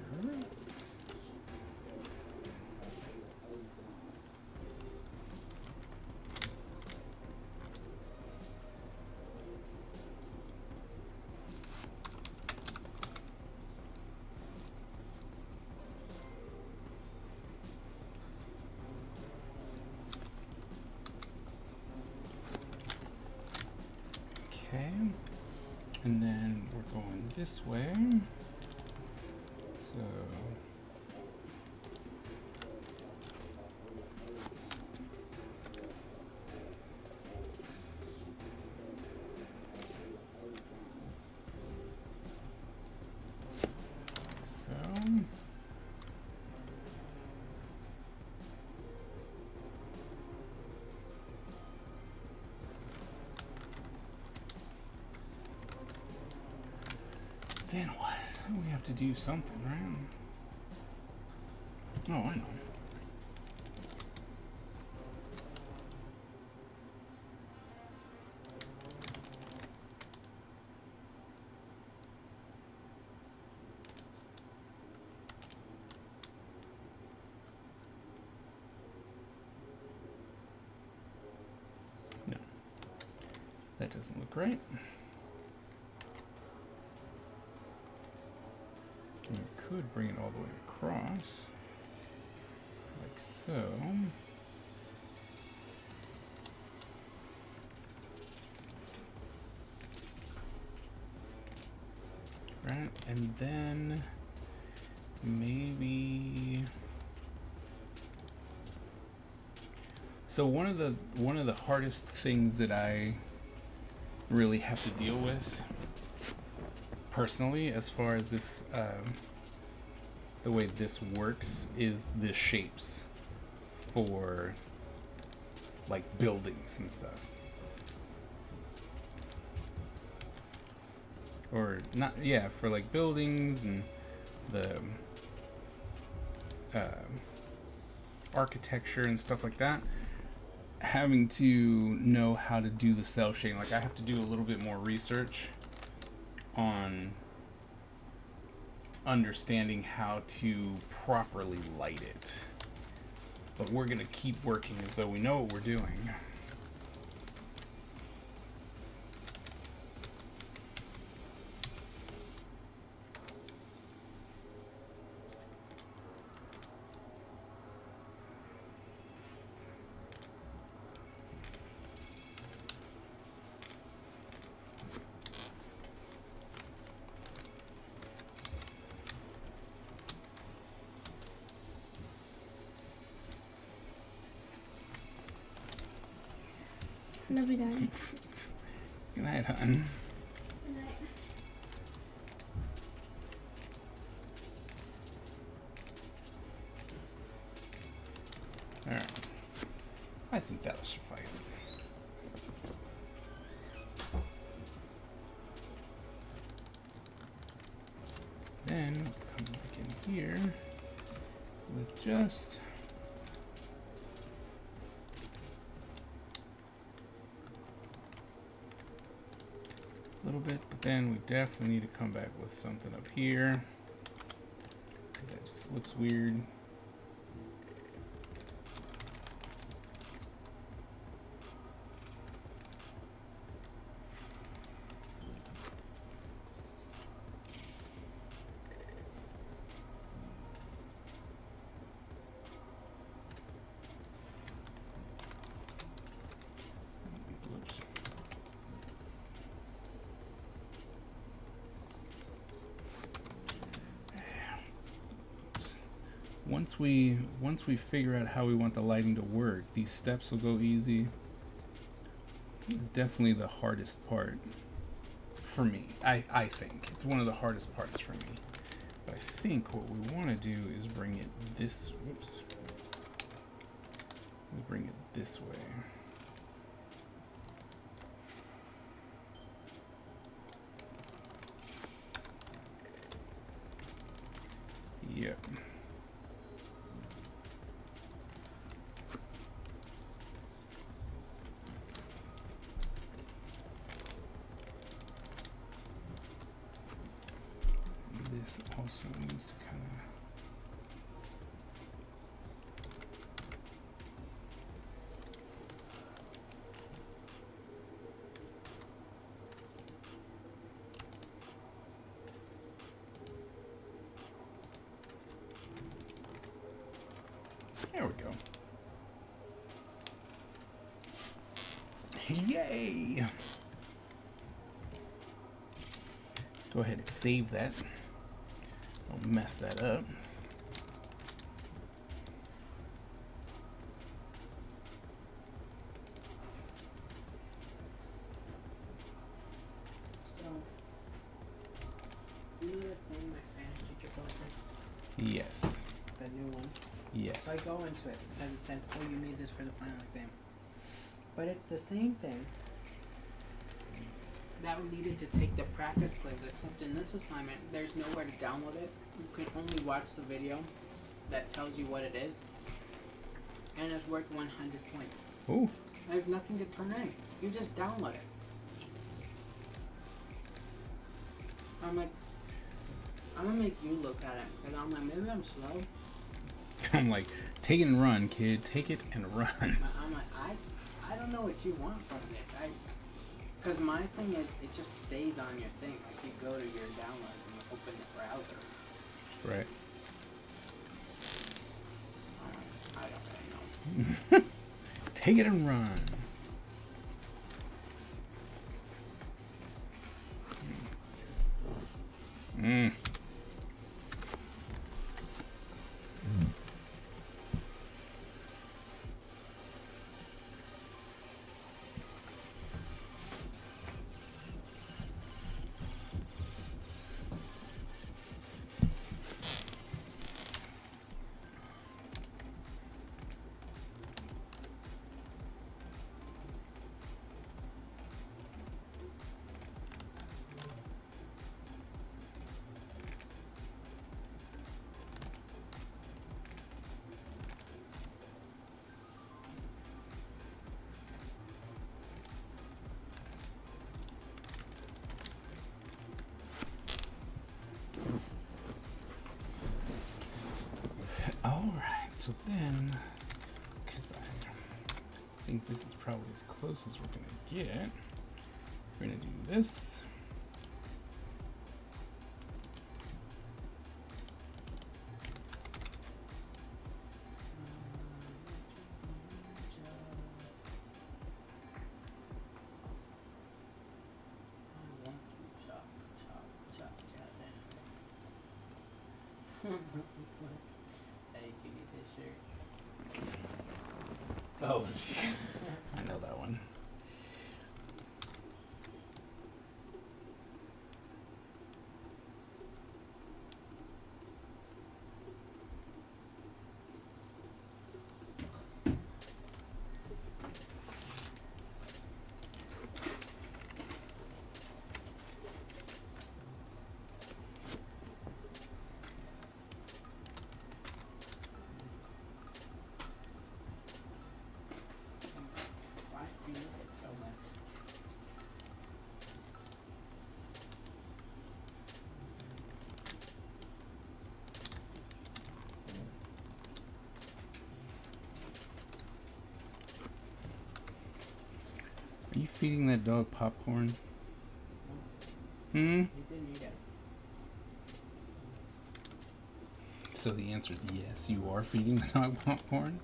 Okay, and then we're going this way. So then what? We have to do something, right? Oh, I know. doesn't look right. You could bring it all the way across, like so. Right, and then maybe. So one of the hardest things that I really have to deal with personally, as far as this, the way this works, is the shapes for like buildings and stuff. Or not, yeah, for like buildings and the architecture and stuff like that. Having to know how to do the cell shading, like I have to do a little bit more research on understanding how to properly light it. But we're gonna keep working as though we know what we're doing. Love you, Daddy. Good night, hon. Good night. Alright. I think that'll suffice. Then come back in here with just a little bit, but then we definitely need to come back with something up here because that just looks weird. Oops. Once we figure out how we want the lighting to work, these steps will go easy. It's definitely the hardest part for me. I think it's one of the hardest parts for me. But I think what we want to do is bring it this. Whoops. We'll bring it this way. Yep. This also needs to kind of. There we go. Yay! Let's go ahead and save that. Don't mess that up. So, you know that thing my Spanish teacher posted? Yes. That new one? Yes. So I go into it because it says, oh, you need this for the final exam. But it's the same thing that we needed to take the practice quiz, except in this assignment, there's nowhere to download it. You can only watch the video that tells you what it is. And it's worth 100 points. Ooh. There's nothing to turn in. You just download it. I'm like, I'm gonna make you look at it. Because I'm like, maybe I'm slow. I'm like, take it and run, kid. Take it and run. But I'm like, I don't know what you want from this. Because my thing is, it just stays on your thing. Like you go to your downloads and you open the browser. Right. I don't really know. Take it and run. Mm. Alright, so then, because I think this is probably as close as we're going to get, we're going to do this. Hey, do you need this shirt? Oh, I know that one. Why do you look so much? Are you feeding that dog popcorn? Hmm? You didn't eat it. So the answer is yes, you are feeding the dog popcorn?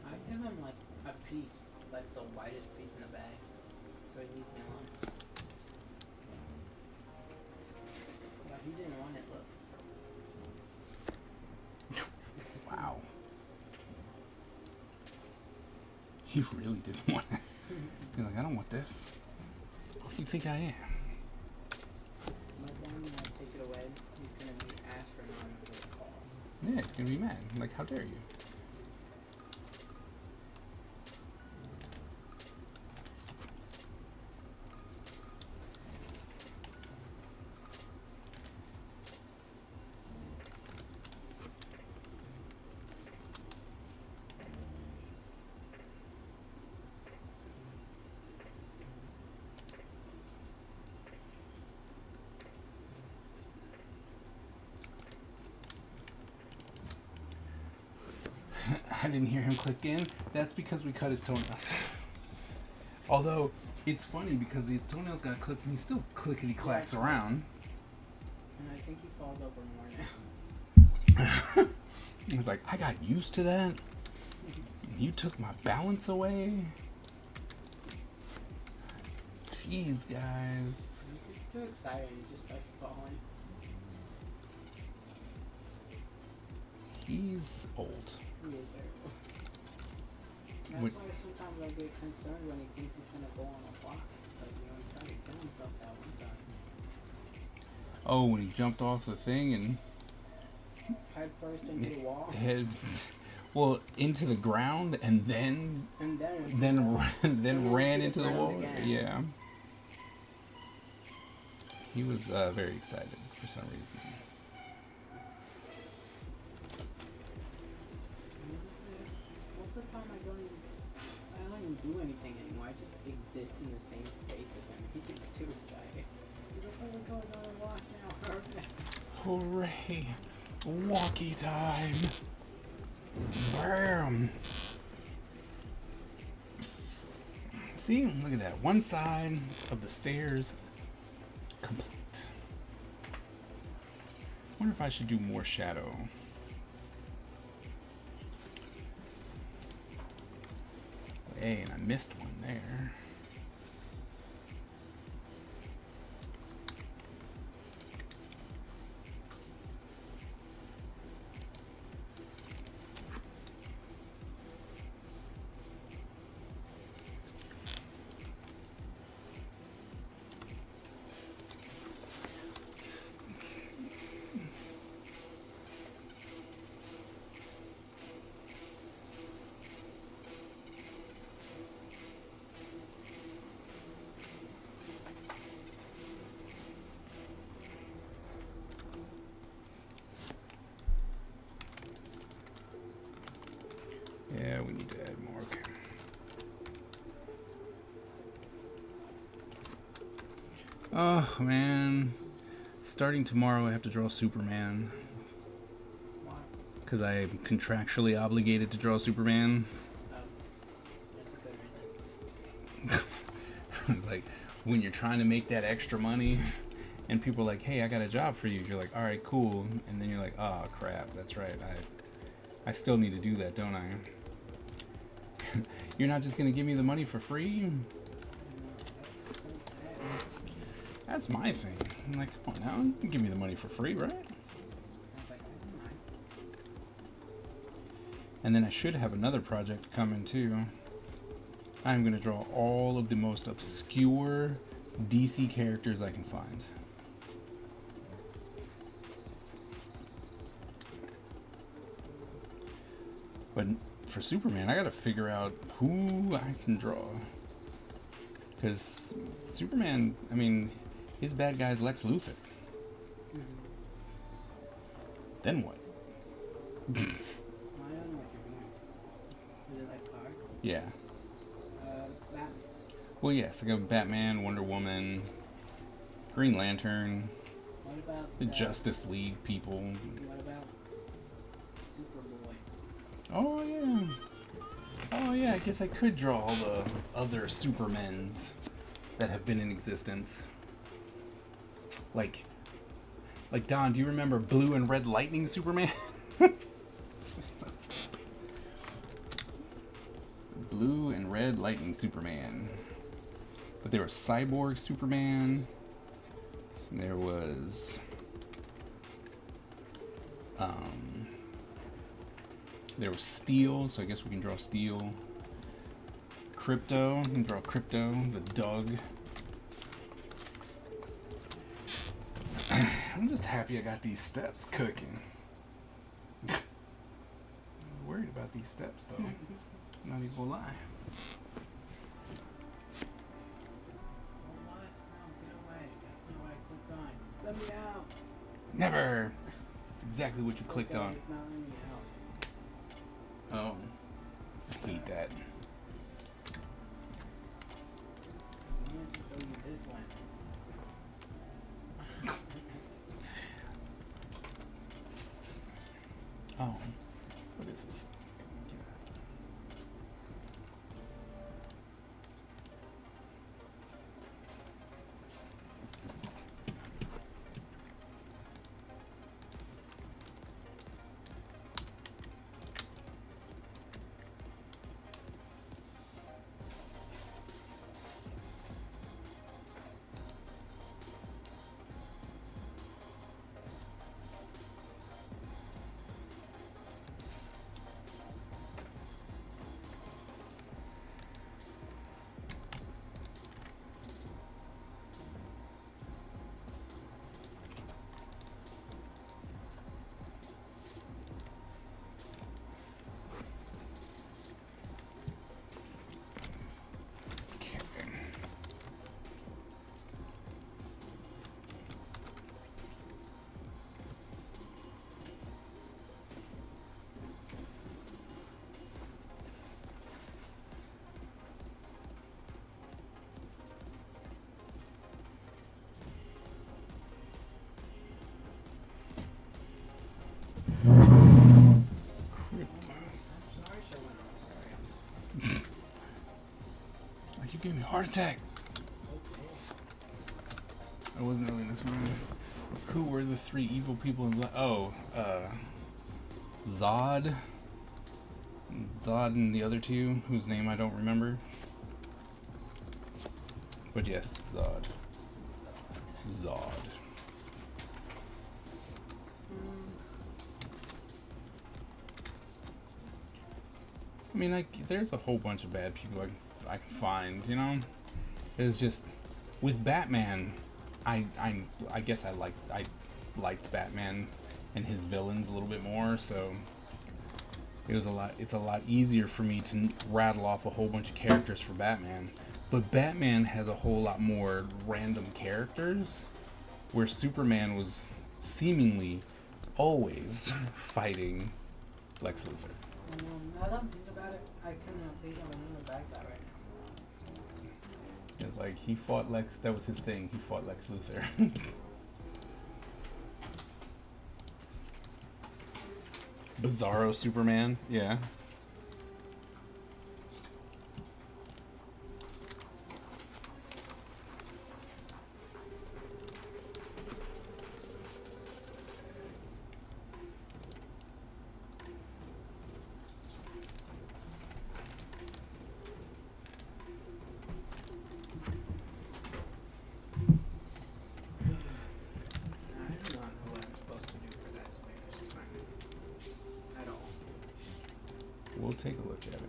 I give him like a piece, like the whitest piece in the bag, so he leaves me alone. Yeah, he didn't want it, look. Wow. You really didn't want it. You're like, I don't want this. What do you think I am? But then when I take it away, he's gonna be astronomically tall. Yeah, he's gonna be mad. Like, how dare you? I didn't hear him click in. That's because we cut his toenails. Although, it's funny because these toenails got clipped and he still clickety clacks around. And I think he falls over more now. He's like, I got used to that. You took my balance away. Jeez, guys. He gets too excited, he just starts falling. He's old. He is very old. That's Would- why sometimes I get concerned when he thinks he's gonna go on a block. Like, you know, he tried to kill himself that one time. Oh, when he jumped off the thing and Head first into the wall, head, well, into the ground and then and then then ran to into the the ground wall. again. Yeah. He was very excited for some reason. Most of the time I don't even do anything anymore. I just exist in the same space as him. He gets too excited. He's like, oh, we're going on a walk now. Hooray! Walkie time! Bam! See, look at that. One side of the stairs complete. Wonder if I should do more shadow. Hey, and I missed one there. Yeah, we need to add more. Okay. Oh, man. Starting tomorrow, I have to draw Superman. Why? Because I'm contractually obligated to draw Superman. Oh, that's a good reason. It's like, when you're trying to make that extra money, and people are like, hey, I got a job for you. You're like, all right, cool. And then you're like, oh, crap, that's right. I still need to do that, don't I? You're not just going to give me the money for free? That's so sad. That's my thing. I'm like, come on now, you can give me the money for free, right? I was like, I don't mind. And then I should have another project coming too. I'm going to draw all of the most obscure DC characters I can find. But for Superman, I got to figure out who I can draw. Because Superman, I mean, his bad guy's Lex Luthor. Then what? Well, I don't know what you're doing. Is it like card? Yeah. Batman. Well, yes, I got Batman, Wonder Woman, Green Lantern, What about the Justice League people. What about Superboy? Oh, yeah. Oh, yeah, I guess I could draw all the other Supermens that have been in existence. Like Don, do you remember Blue and Red Lightning Superman? Blue and Red Lightning Superman. But there was Cyborg Superman. And there was Steel, so I guess we can draw Steel. Crypto, we can draw Crypto, the Doug. I'm just happy I got these steps cooking. I'm worried about these steps though. I'm not even gonna lie. Oh, what? No, get away. That's not what I clicked on. Let me out. Never! It's exactly what you clicked Okay, on. It's not letting me out. Oh, I hate that. I wanted to show you this one. Oh, what is this? Heart attack. I wasn't really in this movie. Who were the three evil people in Zod. Zod and the other two, whose name I don't remember. But yes, Zod. Zod. I mean, like, there's a whole bunch of bad people I can find, you know? It's just, with Batman, I guess I liked Batman and his villains a little bit more, so it's a lot easier for me to rattle off a whole bunch of characters for Batman. But Batman has a whole lot more random characters, where Superman was seemingly always fighting Lex Luthor. Now that I'm thinking about it, I couldn't think of another bad guy right now. It's like he fought Lex. That was his thing. He fought Lex Luthor. Bizarro Superman. Yeah. I do not know what I'm supposed to do for that Spanish assignment. At all. We'll take a look at it.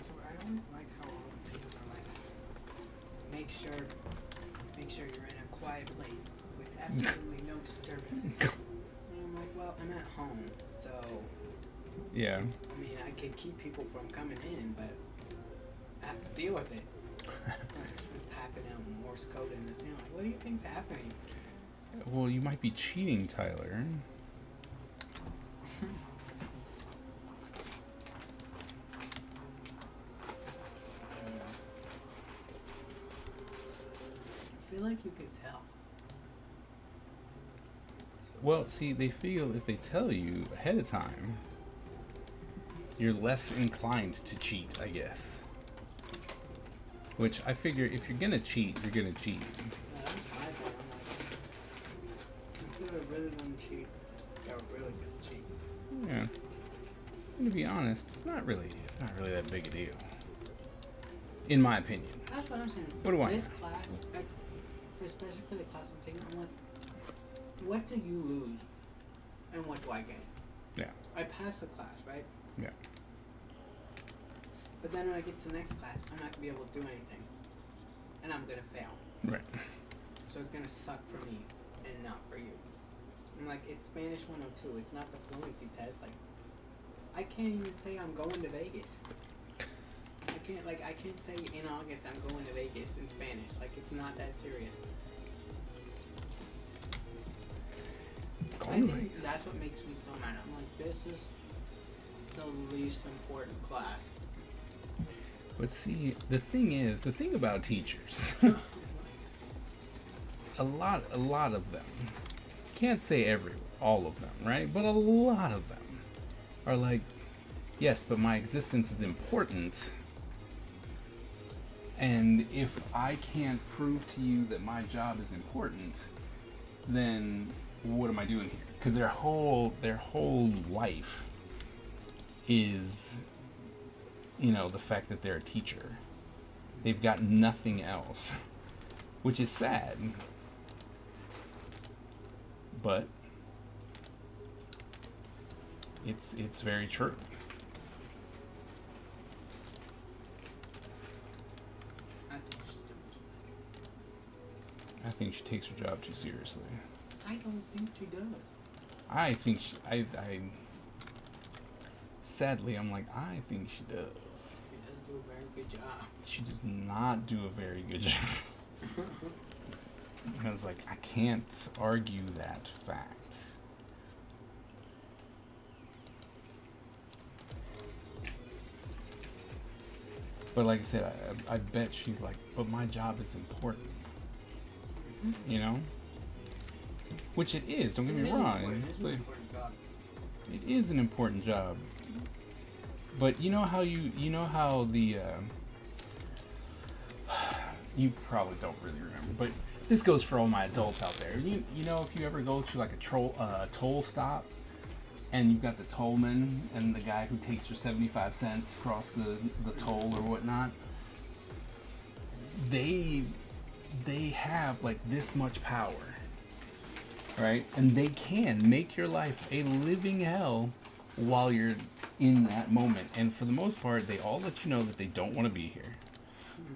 So I always like how all the things are like, make sure you're in a quiet place with absolutely no disturbances. And I'm like, well, I'm at home, so Yeah. I mean, I could keep people from coming in, but I have to deal with it. I'm tapping out Morse code in the ceiling. Like, what do you think's happening? Well, you might be cheating, Tyler. I feel like you could tell. Well, see, they feel if they tell you ahead of time, you're less inclined to cheat, I guess. Which I figure if you're gonna cheat, you're gonna cheat. That's my thing. I'm like, if you really want to cheat, you're really good cheat. Yeah. And to be honest, it's not really that big a deal. In my opinion. That's what I'm saying. What do I This class, especially for the class I'm taking, I'm like, what do you lose and what do I gain? Yeah. I pass the class, right? Yeah. But then when I get to the next class, I'm not going to be able to do anything. And I'm going to fail. Right. So it's going to suck for me and not for you. I'm like, it's Spanish 102. It's not the fluency test. Like, I can't even say I'm going to Vegas. I can't say in August I'm going to Vegas in Spanish. Like, it's not that serious. I think that's what makes me so mad. I'm like, this is the least important class. But see, the thing about teachers, a lot of them, can't say all of them, right? But a lot of them are like, yes, but my existence is important. And if I can't prove to you that my job is important, then what am I doing here? Because their whole life is, the fact that they're a teacher. They've got nothing else, which is sad. But it's very true. I think she takes her job too seriously. I don't think she does. I think sadly, I'm like, I think she does. She doesn't do a very good job. She does not do a very good job. I was like, I can't argue that fact. But like I said, I bet she's like, but my job is important. You know? Which it is, don't get me wrong. It's like, it is an important job. But you know how the you probably don't really remember, but this goes for all my adults out there. You know, if you ever go to like a toll stop, and you've got the tollman and the guy who takes your 75 cents across the toll or whatnot, they have like this much power, right? And they can make your life a living hell while you're in that moment. And for the most part, they all let you know that they don't want to be here.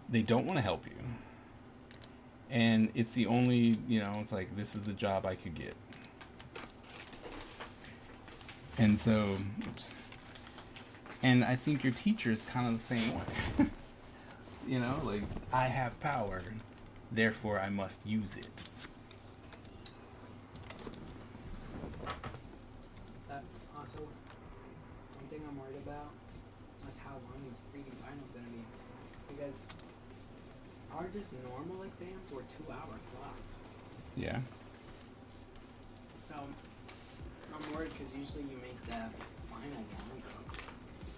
They don't want to help you. And it's the only, it's like, this is the job I could get. And so, and I think your teacher is kind of the same way. Like, I have power, therefore I must use it. Also, one thing I'm worried about is how long this freaking final's gonna be. Because our just normal exams were 2 hours blocks. Yeah. So, I'm worried because usually you make the final longer.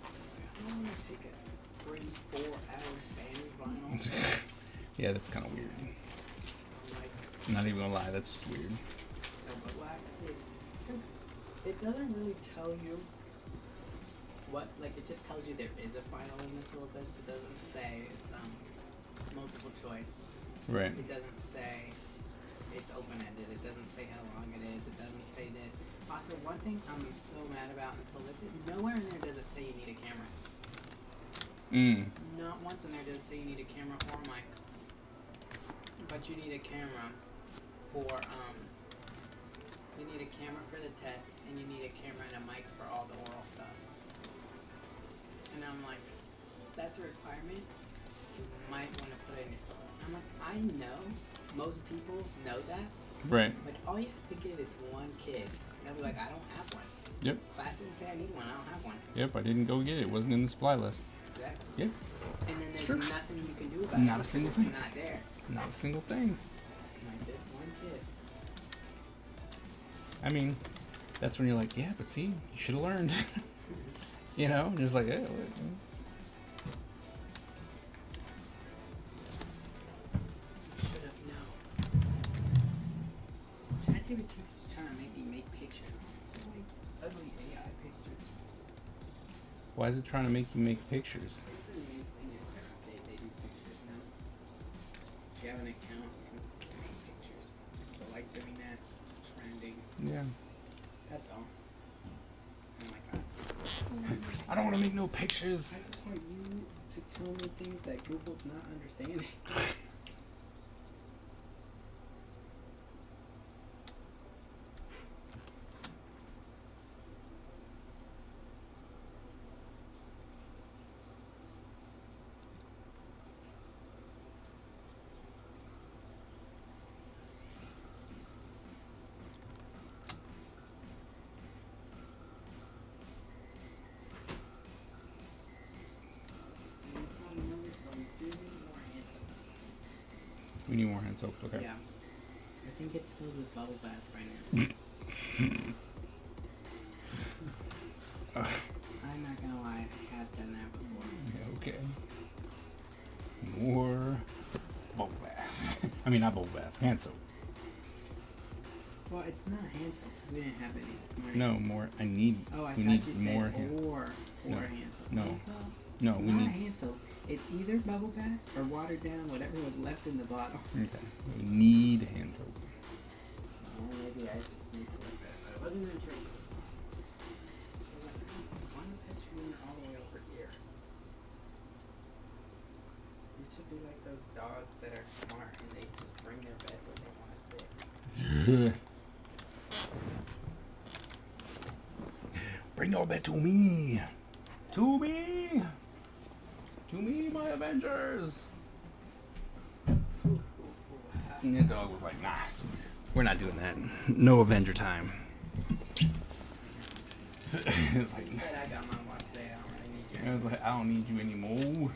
I don't want to take a 3-4 hour Spanish final. Yeah, that's kind of weird. Like, Not even gonna lie, that's just weird. so, but what I see, because it doesn't really tell you what, like, it just tells you there is a final in the syllabus. It doesn't say it's multiple choice. Right. It doesn't say it's open-ended. It doesn't say how long it is. It doesn't say this. Also, one thing I'm so mad about in Solicit, nowhere in there does it say you need a camera. Not once in there does it say you need a camera or mic. But you need a camera for, you need a camera for the test, and you need a camera and a mic for all the oral stuff. And I'm like, that's a requirement. You might want to put it in your syllabus. I'm like, I know most people know that. Right. Like, all you have to get is one kid. They'll be like, I don't have one. Yep. Class didn't say I need one. I don't have one. Yep, I didn't go get it. It wasn't in the supply list. Exactly. Yep. And then there's Sure. nothing you can do about it. Not a because single it's thing. not there. Not a single thing. Like, just one kid. I mean, that's when you're like, yeah, but see, you should have learned. And it's like, yeah. Should have known. ChatGPT was trying to make me make pictures. Like, ugly AI pictures. Why is it trying to make you make pictures? It's the new thing is they do pictures now. If you have an account, you can make pictures. So like doing that, it's trending. Yeah. That's all. Oh my god. I don't want to make no pictures. I just want you to tell me things that Google's not understanding. We need more hand soap. Okay. Yeah. I think it's filled with bubble bath right now. I'm not gonna lie, I have done that before. Yeah, okay. More bubble bath. I mean, not bubble bath. Hand soap. Well, it's not hand soap. We didn't have any this morning. No, more. I need. Oh, I we thought need you said more hand. or No. hand soap. No. Well, No, we not need. hand soap. It's either bubble bath or watered down whatever was left in the bottle. Okay. We need hand soap. Oh, maybe I just need to look at it, but it wasn't in true. Why don't that you all the way over here? It should be like those dogs that are smart and they just bring their bed where they want to sit. Bring your bed to me. To me. To me, my Avengers. And the dog was like, nah, we're not doing that. No Avenger time. It's like, He said I got my watch today. I don't really need I was like, I don't need you anymore.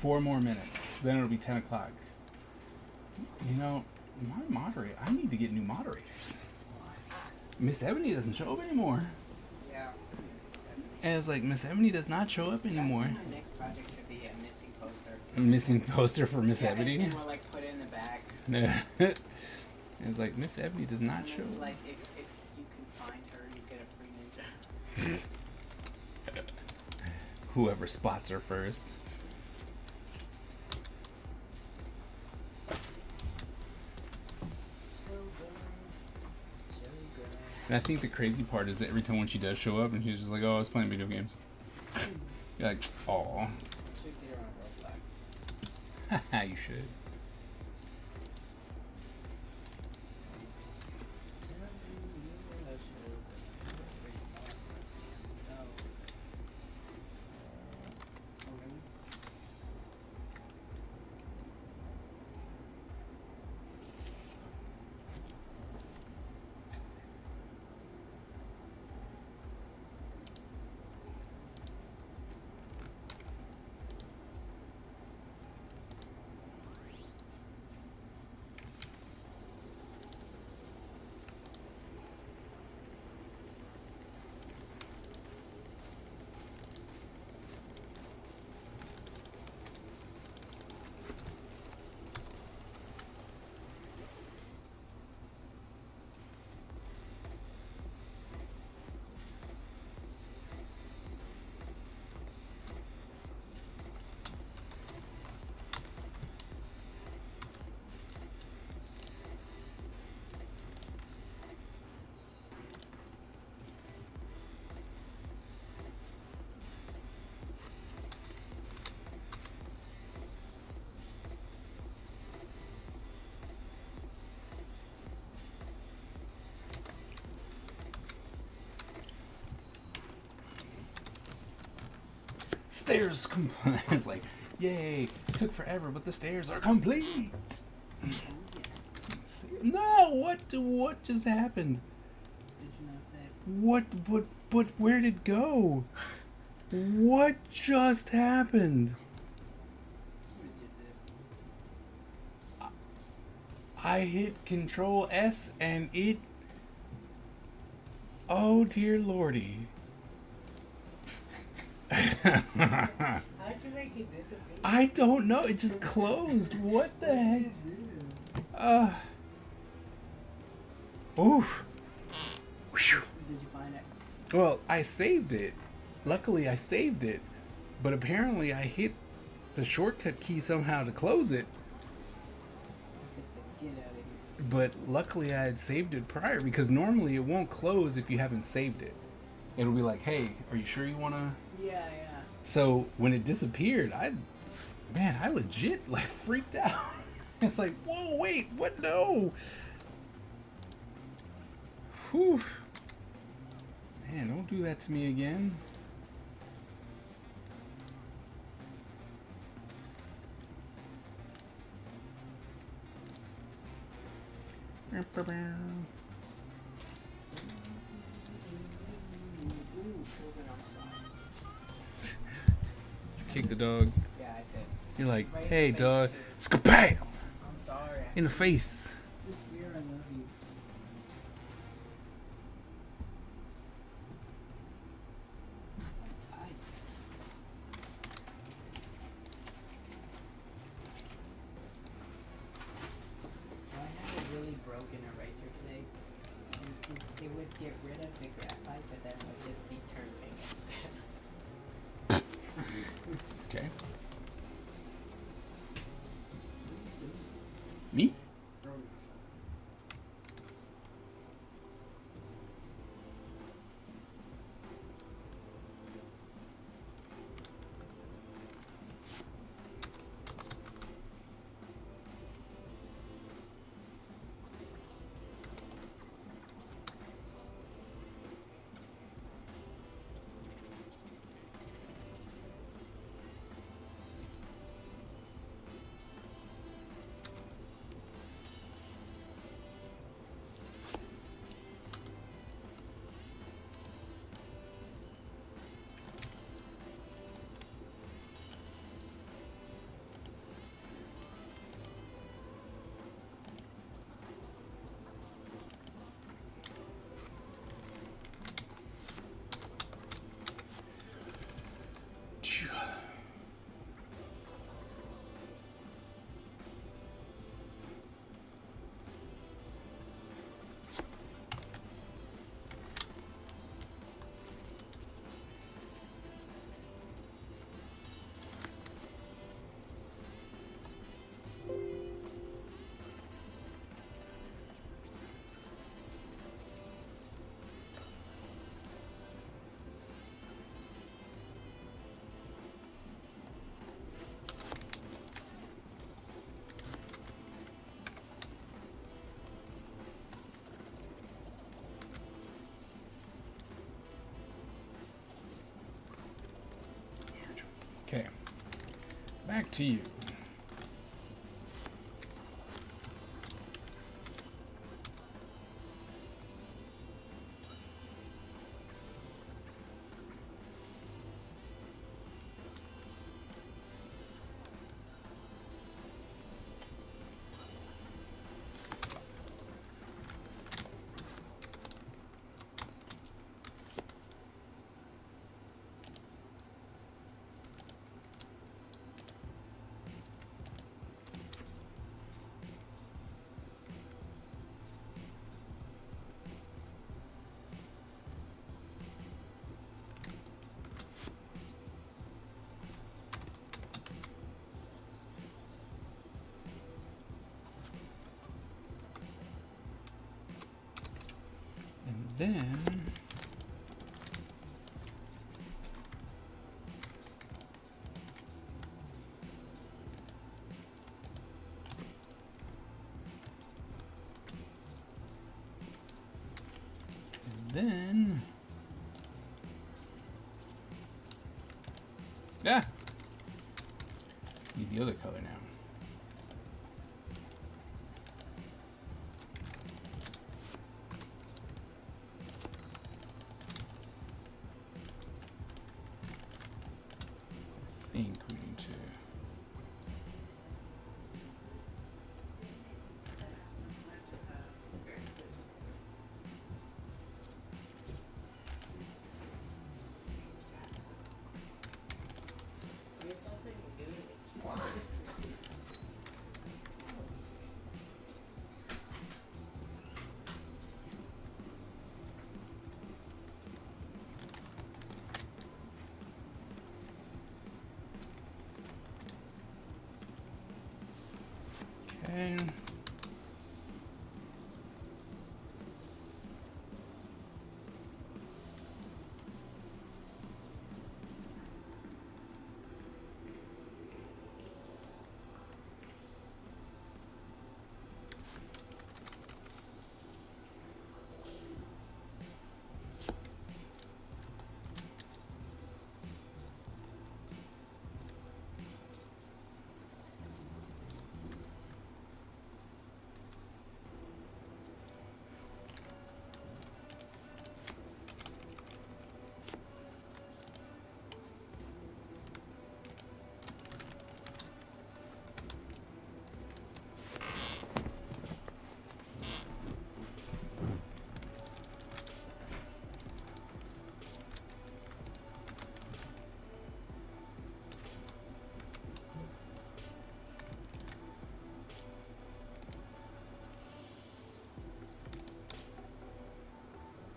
4 more minutes. Then it'll be 10 o'clock. You know, I need to get new moderators. Miss Ebony doesn't show up anymore. Yeah. And it's like, Miss Ebony does not show up anymore. That's my next project should be a missing poster. A missing poster for Miss Ebony. And we'll like put it in the back. It's like, Miss Ebony does not And show it's up. like if you can find her, you get a free ninja. Whoever spots her first. And I think the crazy part is that every time when she does show up and she's just like, oh, I was playing video games. You're like, aw. Should get her on Roblox. You should. Stairs complete. It's like, yay, it took forever, but the stairs are complete. No, what just happened? Did you not say? But where did it go? What just happened? What did you do? I hit Control S and it. Oh dear lordy. How'd you make it disappear? I don't know. It just closed. What the heck? Oof. Whew. Did you find it? Well, I saved it. Luckily, I saved it. But apparently, I hit the shortcut key somehow to close it. Get out of here. But luckily, I had saved it prior because normally it won't close if you haven't saved it. It'll be like, hey, are you sure you want to? Yeah. So when it disappeared, I legit like freaked out. It's like, whoa, wait, what? No. Whew. Man, don't do that to me again. Kick the dog. Yeah, I did. You're like, Right in hey, the face, dog. too. Skapam! I'm sorry. In the face. This year I love you. It's like tight. I had a really broken eraser today. It would get rid of the graphite, but then it would just be turned pink instead. Okay. Me? back to you. Then yeah, need the other color now. I think we need to. Okay.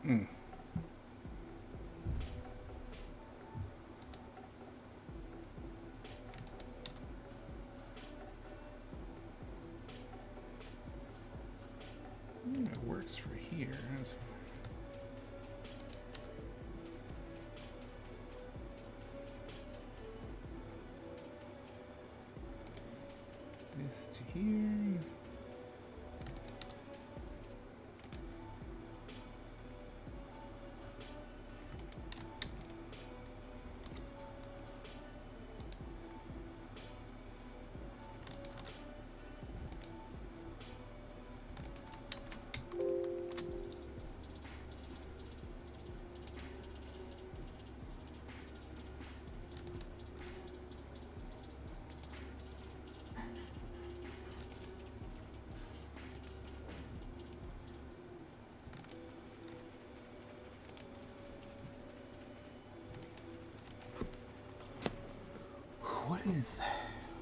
Mm. It works for here. That's this to here.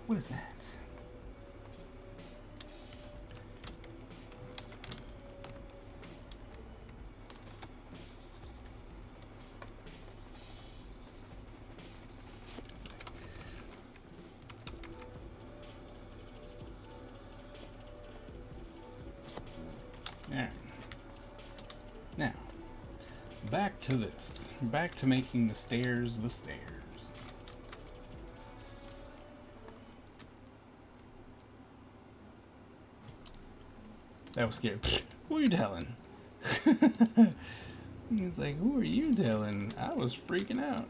What is that? Alright. Now, back to this. Back to making the stairs the stairs. That was scary. Who are you telling? He's like, who are you telling? I was freaking out.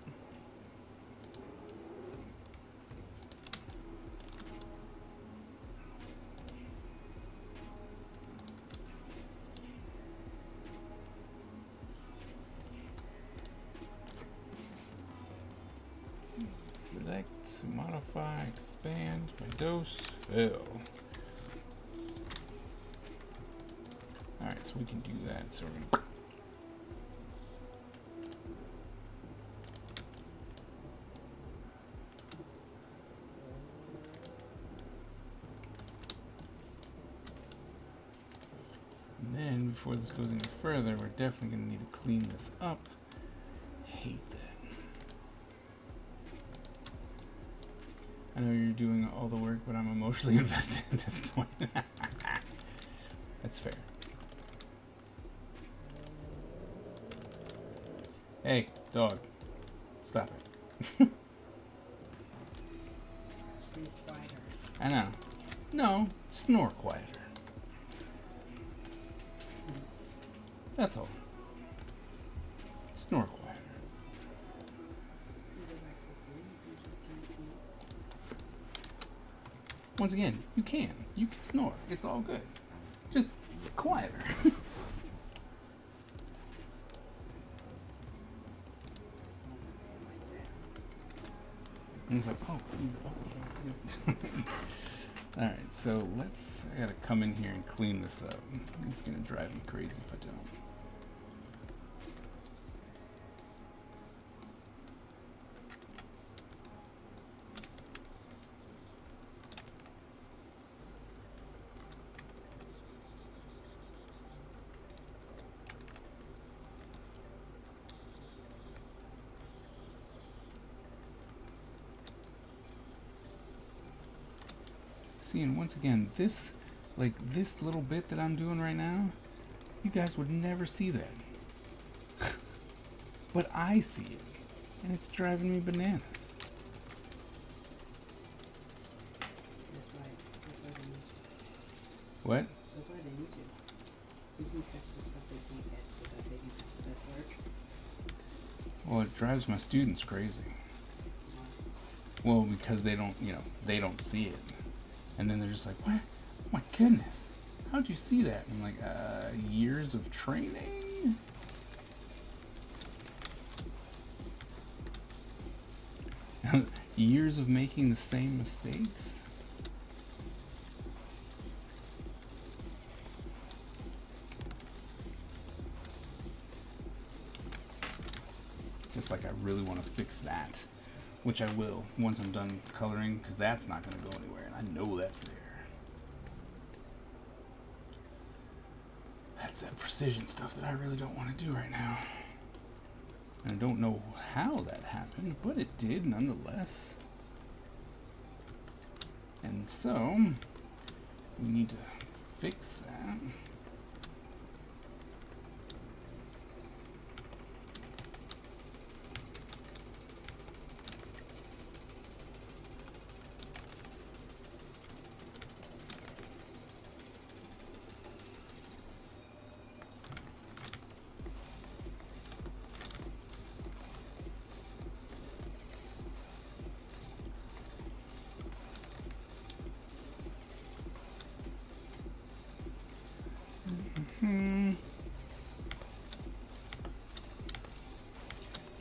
select, modify, expand. My dose fill. Alright, so we can do that. So we're gonna and then, before this goes any further, we're definitely going to need to clean this up. Hate that. I know you're doing all the work, but I'm emotionally invested at this point. That's fair. Hey, dog. Stop it. Breathe quieter. I know. No, snore quieter. That's all. Snore quieter. You go back to sleep. You just can't sleep. Once again, you can. You can snore. It's all good. Just quieter. And it's like, oh. Alright, so I gotta come in here and clean this up. It's gonna drive me crazy if I don't. See, and once again, this little bit that I'm doing right now, you guys would never see that. But I see it, and it's driving me bananas. That's why they need you. What? That's why they need you. You can catch the stuff they can't catch so that they can catch the best work. Well, it drives my students crazy. Well, because they don't see it. And then they're just like, what? Oh my goodness. How'd you see that? And I'm like, years of training? Years of making the same mistakes? Just like I really want to fix that. Which I will once I'm done coloring, because that's not going to go anywhere, and I know that's there. That's that precision stuff that I really don't want to do right now. And I don't know how that happened, but it did nonetheless. And so, we need to fix that.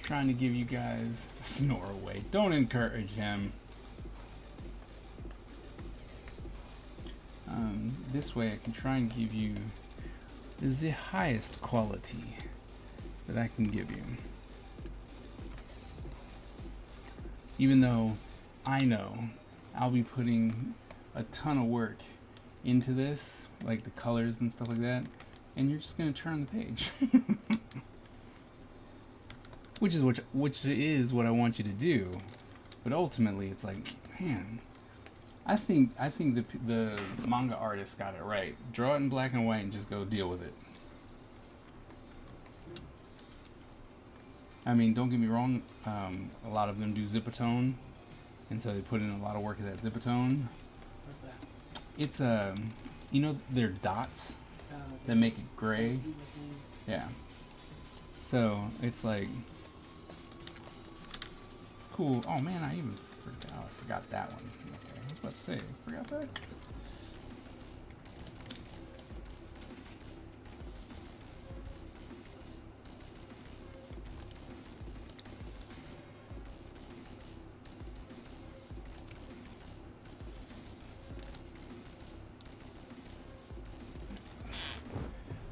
Trying to give you guys a snore away. Don't encourage him. This way I can try and give you the highest quality that I can give you. Even though I know I'll be putting a ton of work into this, like the colors and stuff like that, and you're just gonna turn the page. Which is what I want you to do, but ultimately it's like, man, I think the manga artist got it right. Draw it in black and white and just go deal with it. I mean, don't get me wrong, a lot of them do zipatone, and so they put in a lot of work of that zipatone. What's that? It's they're dots that make it gray. Yeah. So it's like, it's cool. Oh man, I forgot that one. Okay, I was about to say, I forgot that.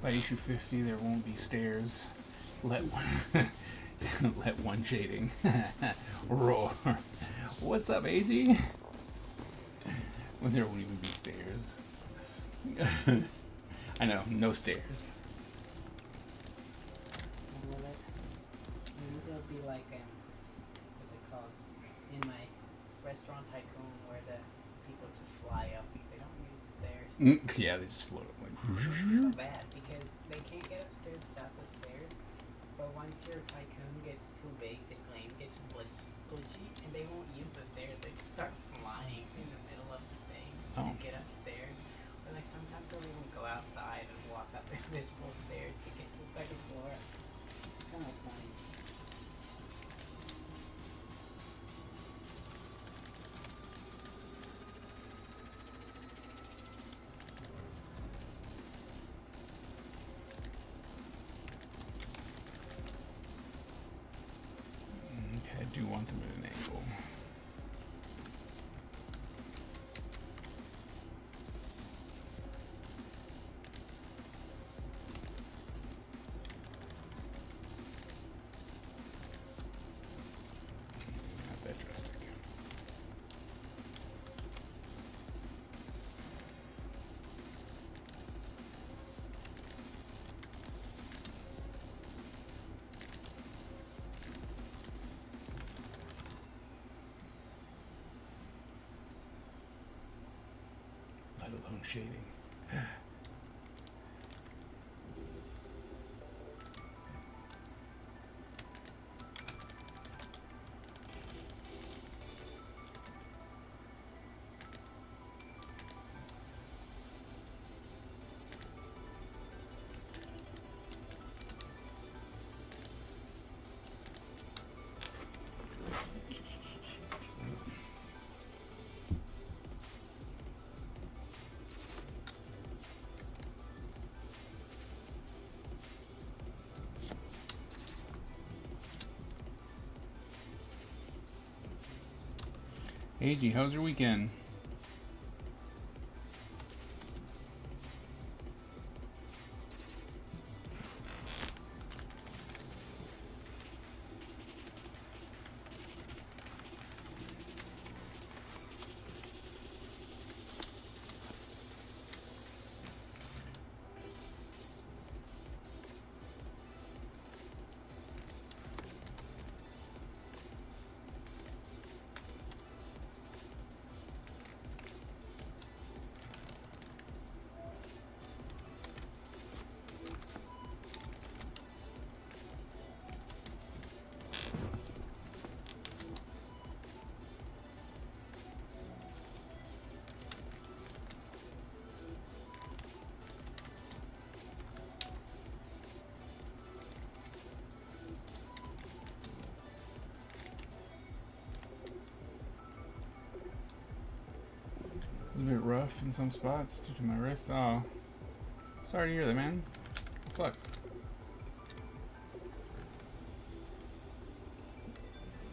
By issue 50, there won't be stairs. Let one, let one shading roar. What's up, AG? When there won't even be stairs. I know, no stairs. Will it? Maybe there'll be like what's it called? In my restaurant tycoon where the people just fly up. They don't use the stairs. Yeah, they just float up like. It's so bad because they can't get upstairs without the stairs. But once your tycoon gets too big, the claim gets glitchy, and they won't use the stairs. They just start flying in the middle of the thing to get upstairs. But like sometimes they'll even go outside and walk up invisible stairs to get to the second floor. It's kind of funny. Okay, I do want them at an angle. Not that drastic. Let alone shading. AG, how's your weekend? It's a bit rough in some spots due to my wrist. Oh, sorry to hear that, man. It sucks.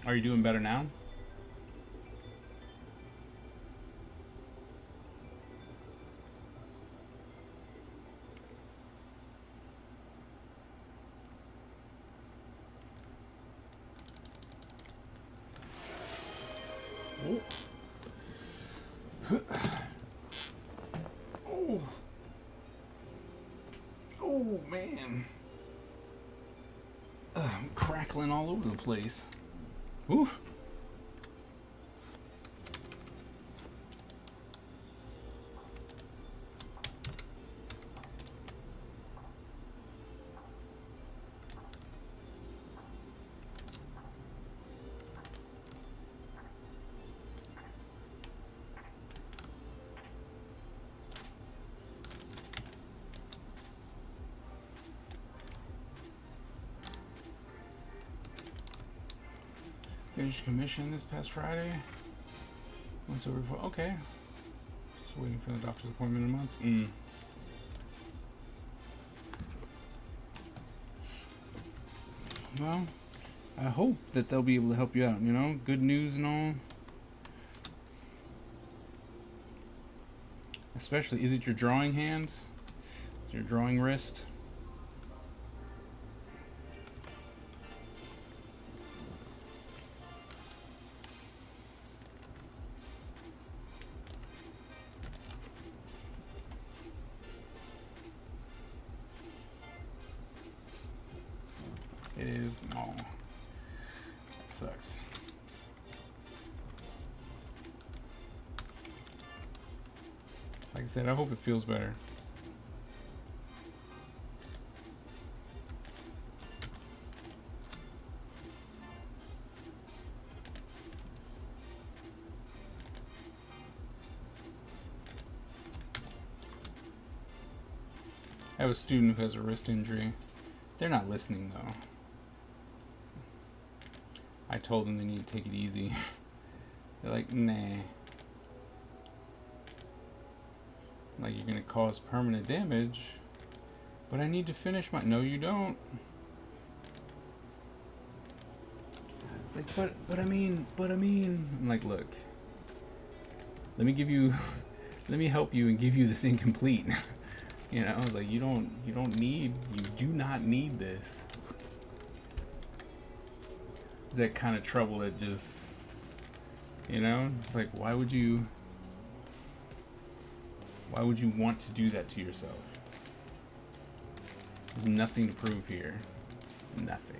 Are you doing better now? Oh. Oh, man. I'm crackling all over the place. Ooh. Finished commission this past Friday. Once over. Okay. Just waiting for the doctor's appointment in a month. Well, I hope that they'll be able to help you out. You know, good news and all. Especially, is it your drawing hand? Is it your drawing wrist? Oh, that sucks. Like I said, I hope it feels better. I have a student who has a wrist injury. They're not listening though. I told them they need to take it easy. They're like, nah. Like, you're gonna cause permanent damage. But I need to finish my... No, you don't. It's like, but I mean... I'm like, look. Let me give you... Let me help you and give you this incomplete. You know, like, you do not need this. That kind of trouble that just, you know, it's like, why would you want to do that to yourself? There's nothing to prove here. Nothing.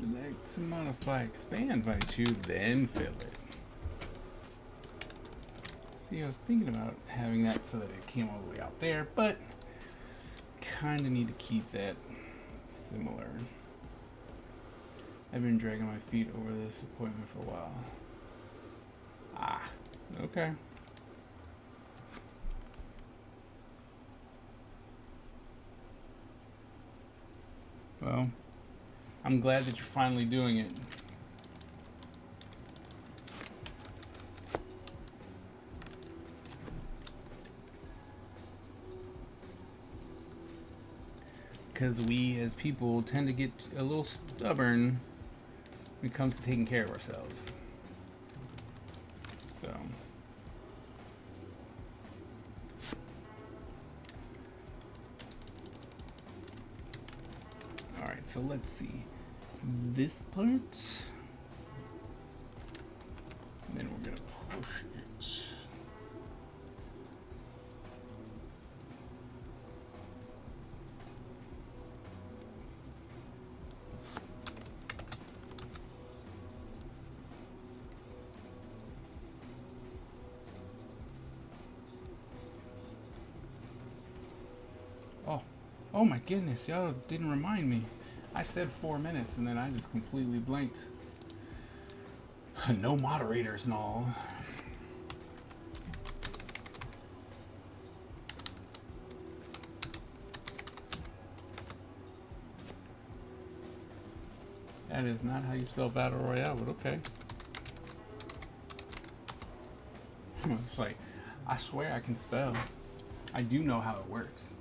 Select, modify, expand by 2, then fill it. See, I was thinking about having that so that it came all the way out there, but kind of need to keep that similar. I've been dragging my feet over this appointment for a while. Ah, okay. Well, I'm glad that you're finally doing it. Because we as people tend to get a little stubborn when it comes to taking care of ourselves. So. Alright, so let's see. This part. And then we're going to push it. Oh my goodness, y'all didn't remind me. I said 4 minutes and then I just completely blanked. No moderators and all. That is not how you spell Battle Royale, but okay. It's like, I swear I can spell. I do know how it works.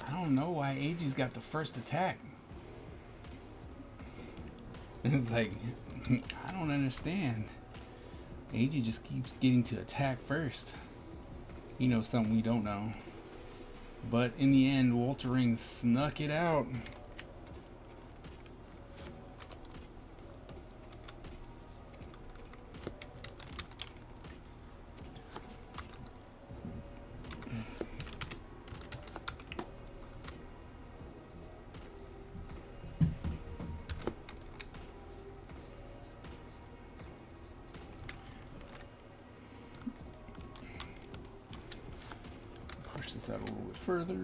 I don't know why AG's got the first attack. It's like, I don't understand. AG just keeps getting to attack first. You know something we don't know. But in the end, Wolverine snuck it out. Push this out a little bit further.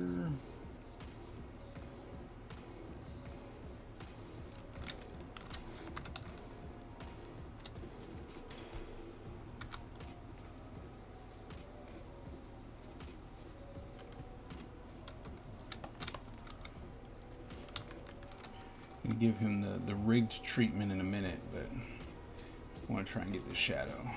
Gonna give him the rigged treatment in a minute, but I want to try and get this shadow.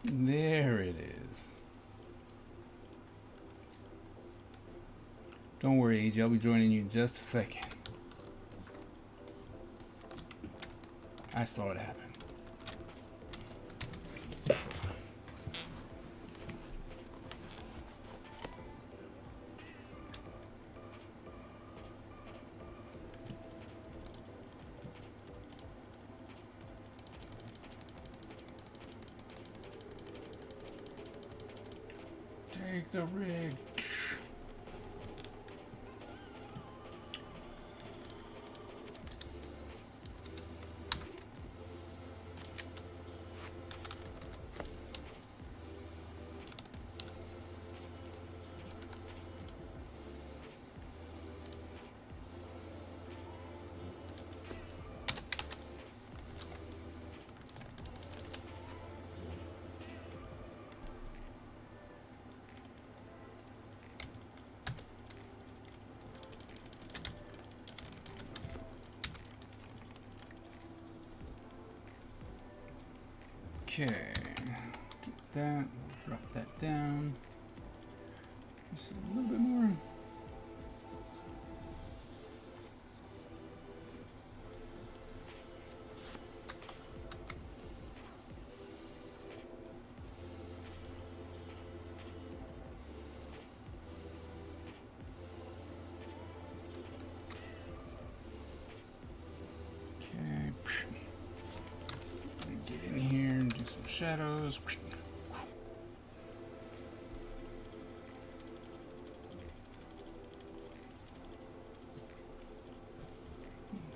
There it is. Don't worry, AJ. I'll be joining you in just a second. I saw it happen. Take the rig. Okay, get that, drop that down, just a little bit more. Okay, get in here and do some shadows.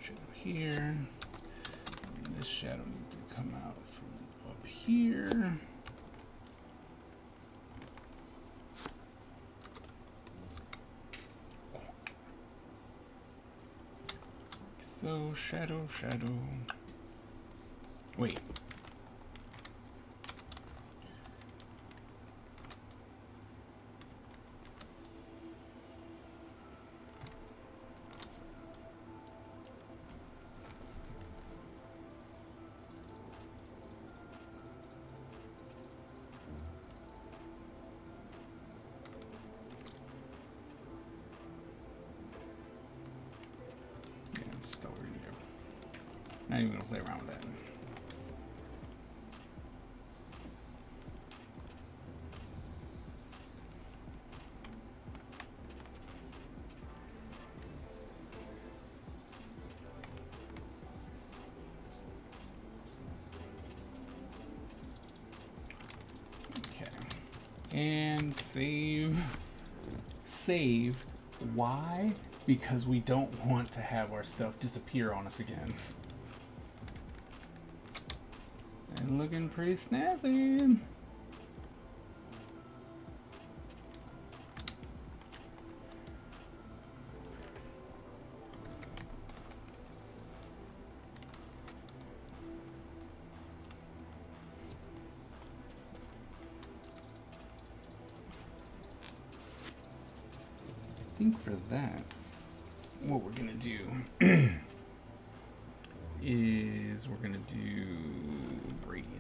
Shadow here. And this shadow needs to come out from up here. So, shadow. Wait. Yeah, it's just over here. Not even gonna play around with that. And save. Why? Because we don't want to have our stuff disappear on us again. And looking pretty snazzy. think for that, what we're gonna do is we're gonna do Radiant.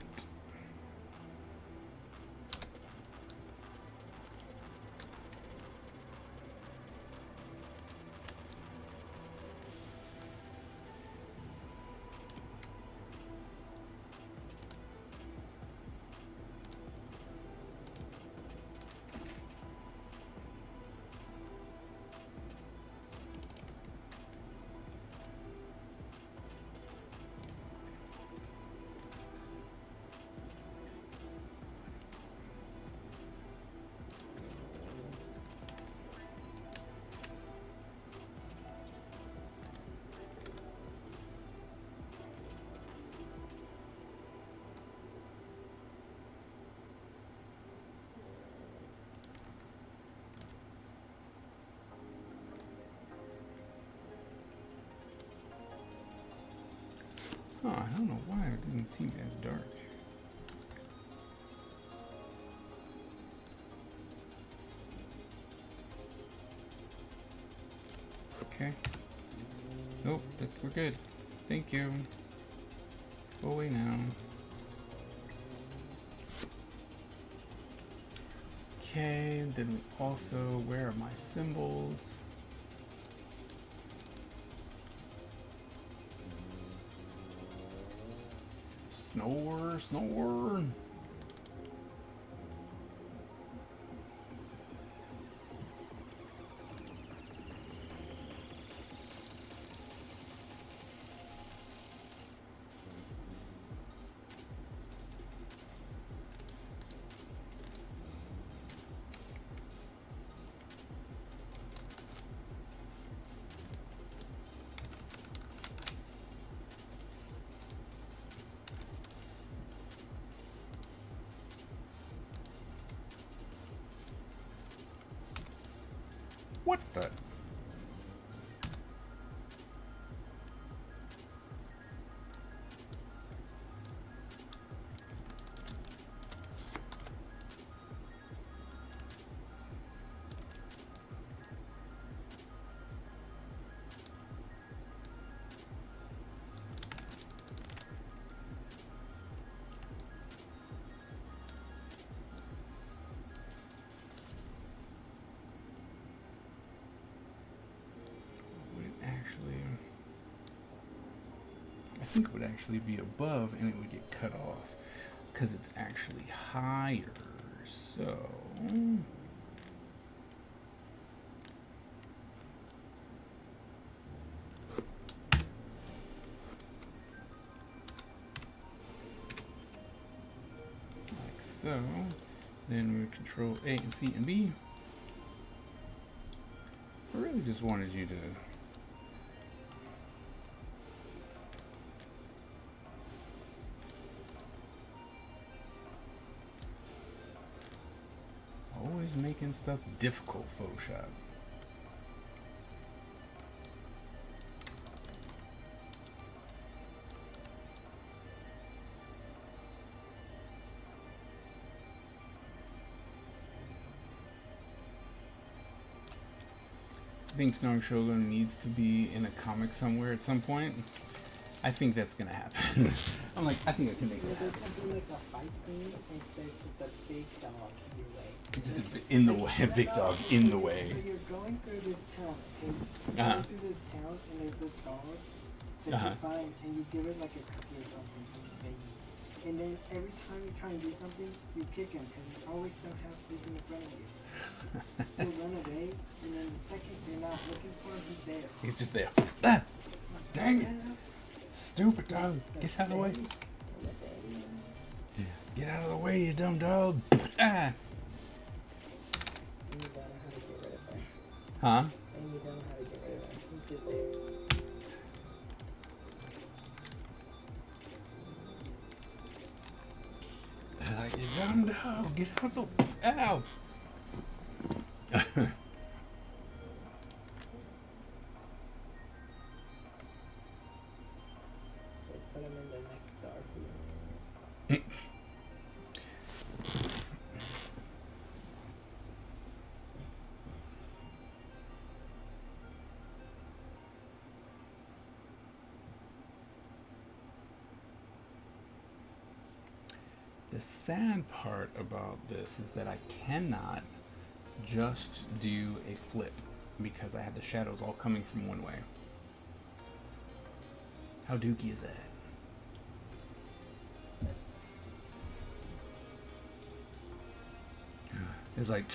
Oh, I don't know why it doesn't seem as dark. Okay. Nope, we're good. Thank you. Go away now. Okay, then we also, where are my symbols? Snore, snore. What the? I think it would actually be above and it would get cut off because it's actually higher. So like so. Then we control A and C and B. I really just wanted you to making stuff difficult, Photoshop. I think Snoring Shogun needs to be in a comic somewhere at some point. I think that's gonna happen. I'm like, I think I can make it happen. There's gonna be like a fight scene, and there's just a big dog in your way. Just in the way, a big dog in the way. So you're going through this town, okay? You're Uh-huh. going through this town, and there's this dog that Uh-huh. you find, and you give it like a cookie or something as a baby. And then every time you try and do something, you kick him because he's always somehow sleeping in front of you. He'll run away, and then the second you're not looking for him, he's there. He's just there. Ah, dang it! Stupid dog! Get out of the way! Get out of the way, you dumb dog! Ah! And you don't know how to get rid of him. Huh? And you don't know how to get rid of him. He's just there. You dumb dog! Get out of the... Ow! So put him in the next Starfield. The sad part about this is that I cannot just do a flip because I have the shadows all coming from one way. How dookie is that? It's like,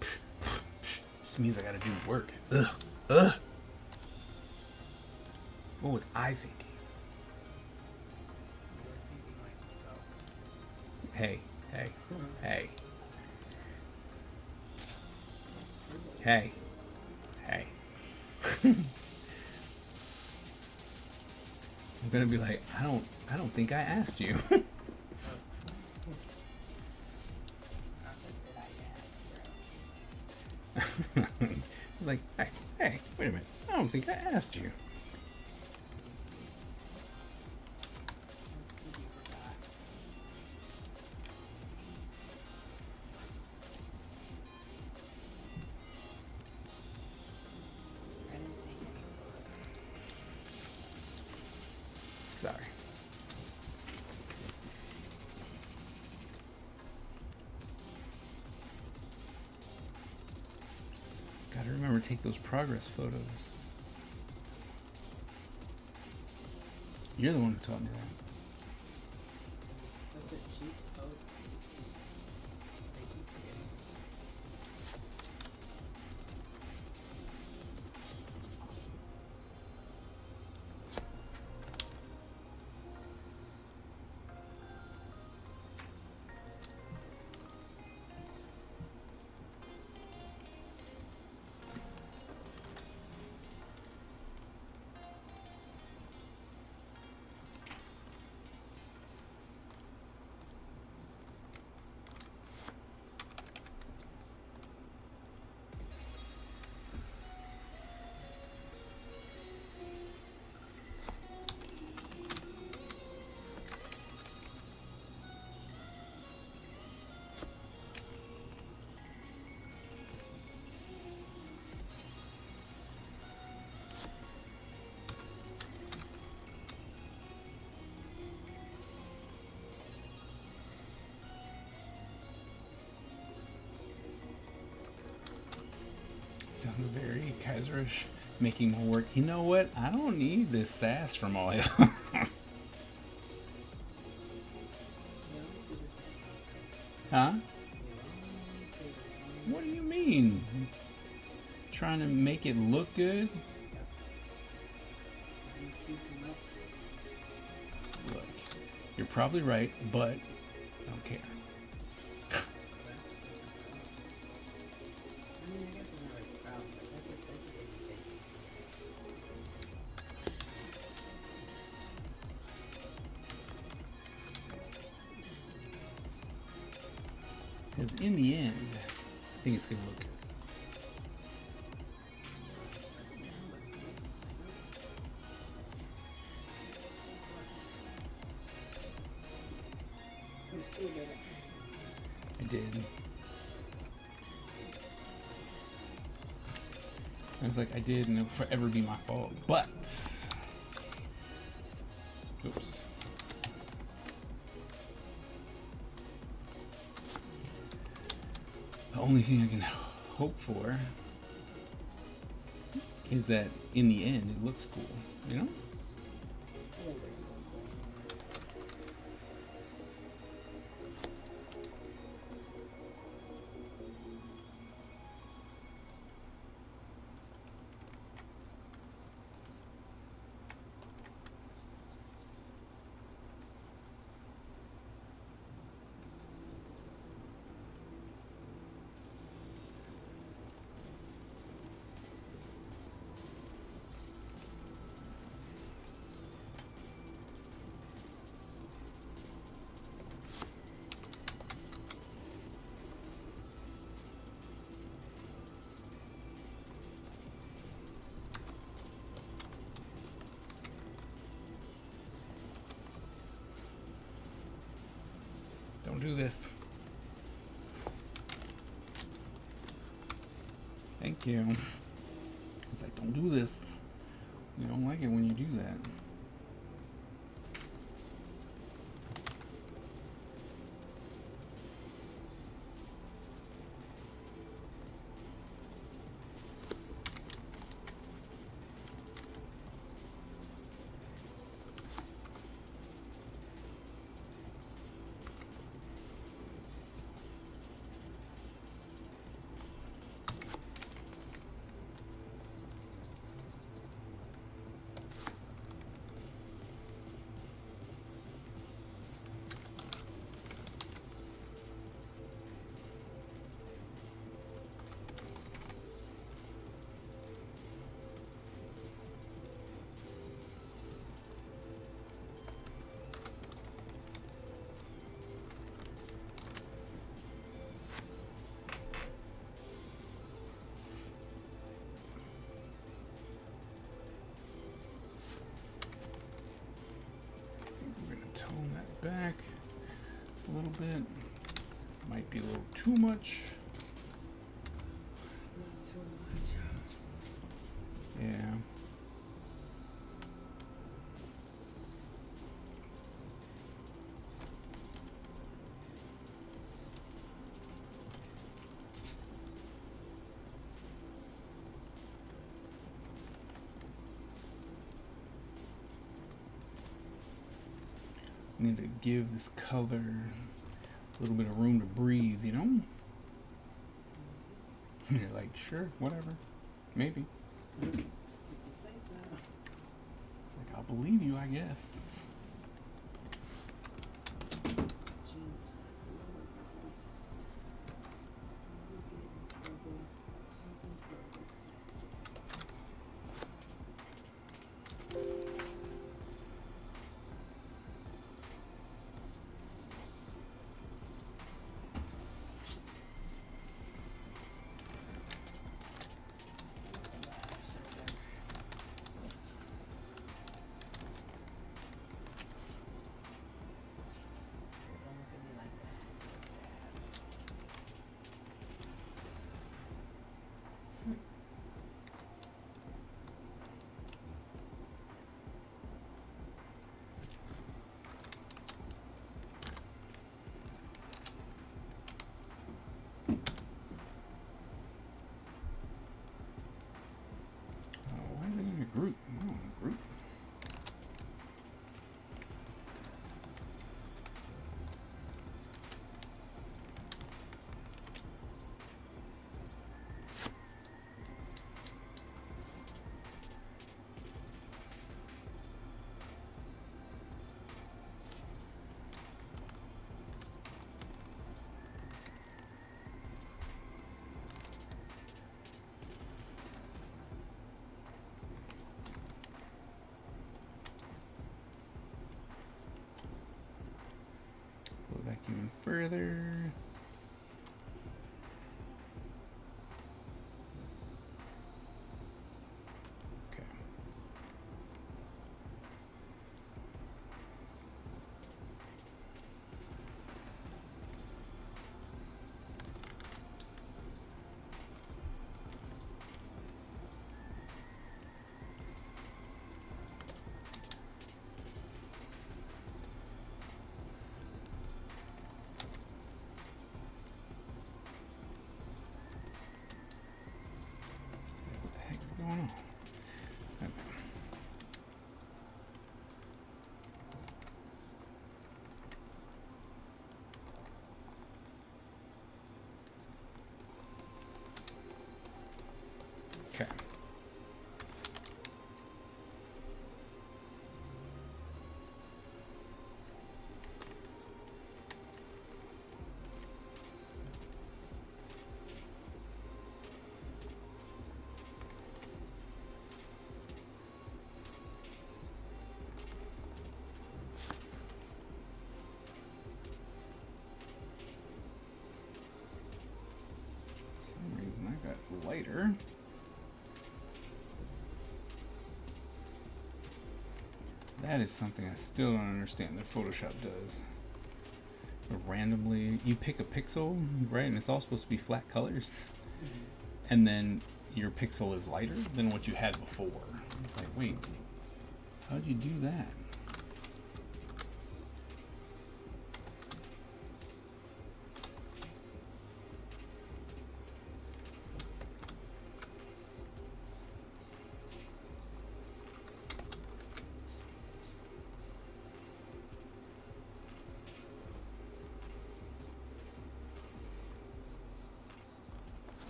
this means I gotta do work. Ugh. Ugh. What was I thinking? Hey, hey, hey. Hey. Hey. I'm gonna be like, I don't think I asked you. Like, hey, wait a minute. I don't think I asked you. Sorry. Gotta remember to take those progress photos. You're the one who taught me that. Such a cheap post. They keep forgetting. Sounds very Kaiserish, making more work. You know what? I don't need this sass from all y'all. Huh? What do you mean? Trying to make it look good? Look, you're probably right, but I don't care. Because in the end, I think it's going to look good. You still did it. I did. I was like, I did, and it'll forever be my fault. But, oops. The only thing I can hope for is that in the end it looks cool, you know? Don't do this. Thank you. It's like, don't do this. We don't like it when you do that. little bit. Might be a little too much. Not too much. Yeah. Need to give this color a little bit of room to breathe, you know? You're like, sure, whatever. Maybe. If you say so. It's like, I'll believe you, I guess. Why is it in a group? Oh, group. Pull it back even further. Okay. What the heck is going on? Okay. Okay. For some reason I got lighter. That is something I still don't understand that Photoshop does. It randomly, you pick a pixel, right, and it's all supposed to be flat colors, and then your pixel is lighter than what you had before. It's like, wait, how'd you do that?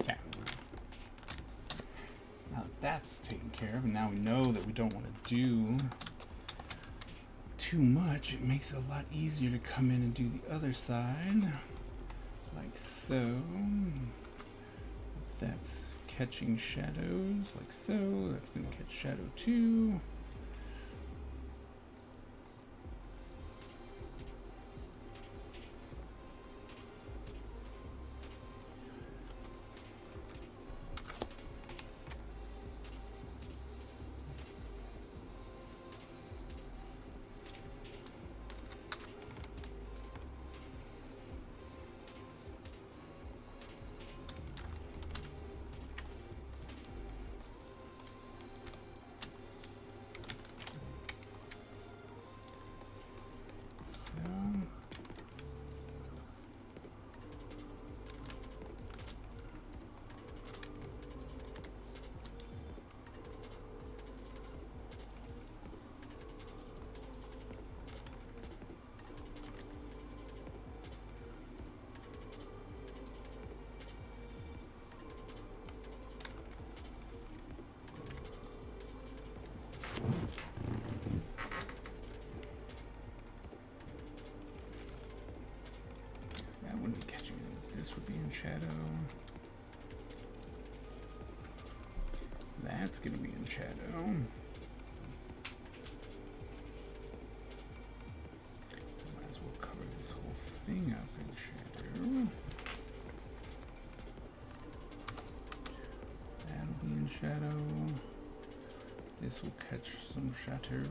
Okay. Now that that's taken care of, and now we know that we don't want to do too much, it makes it a lot easier to come in and do the other side, like so. That's catching shadows, like so. That's going to catch shadow 2. this would be in shadow. That's gonna be in shadow. Might as well cover this whole thing up in shadow. That'll be in shadow. This will catch some shadow.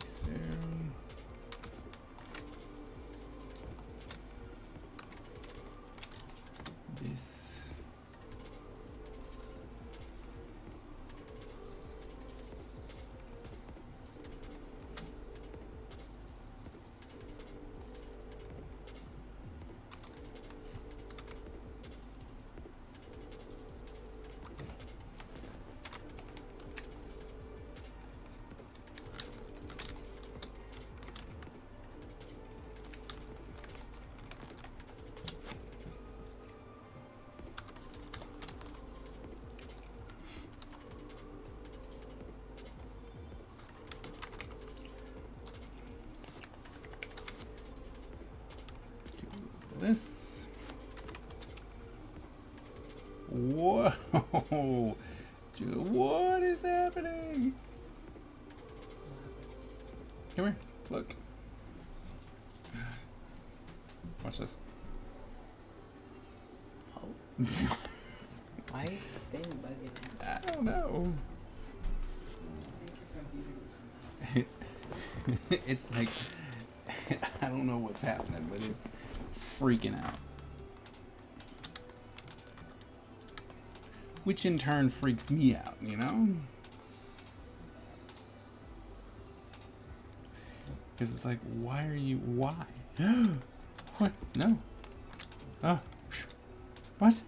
So. This. This. Whoa! Dude, what is happening? Come here, look. Watch this. Oh. Why is the thing bugging out? I don't know. It's like I don't know what's happening, but it's freaking out. Which in turn freaks me out, you know? Because it's like, why? What? No. Oh. What?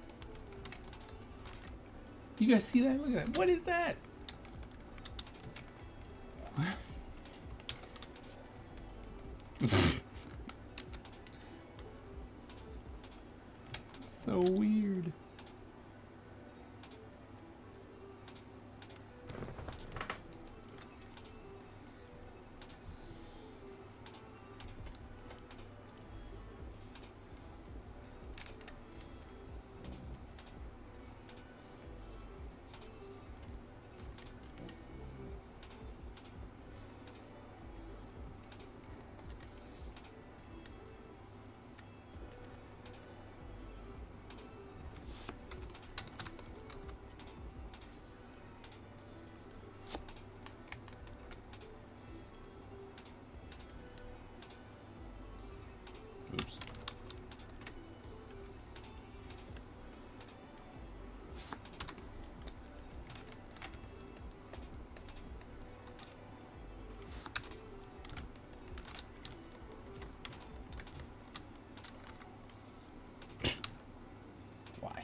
You guys see that? Look at that. What is that? So weird. Oops. Why?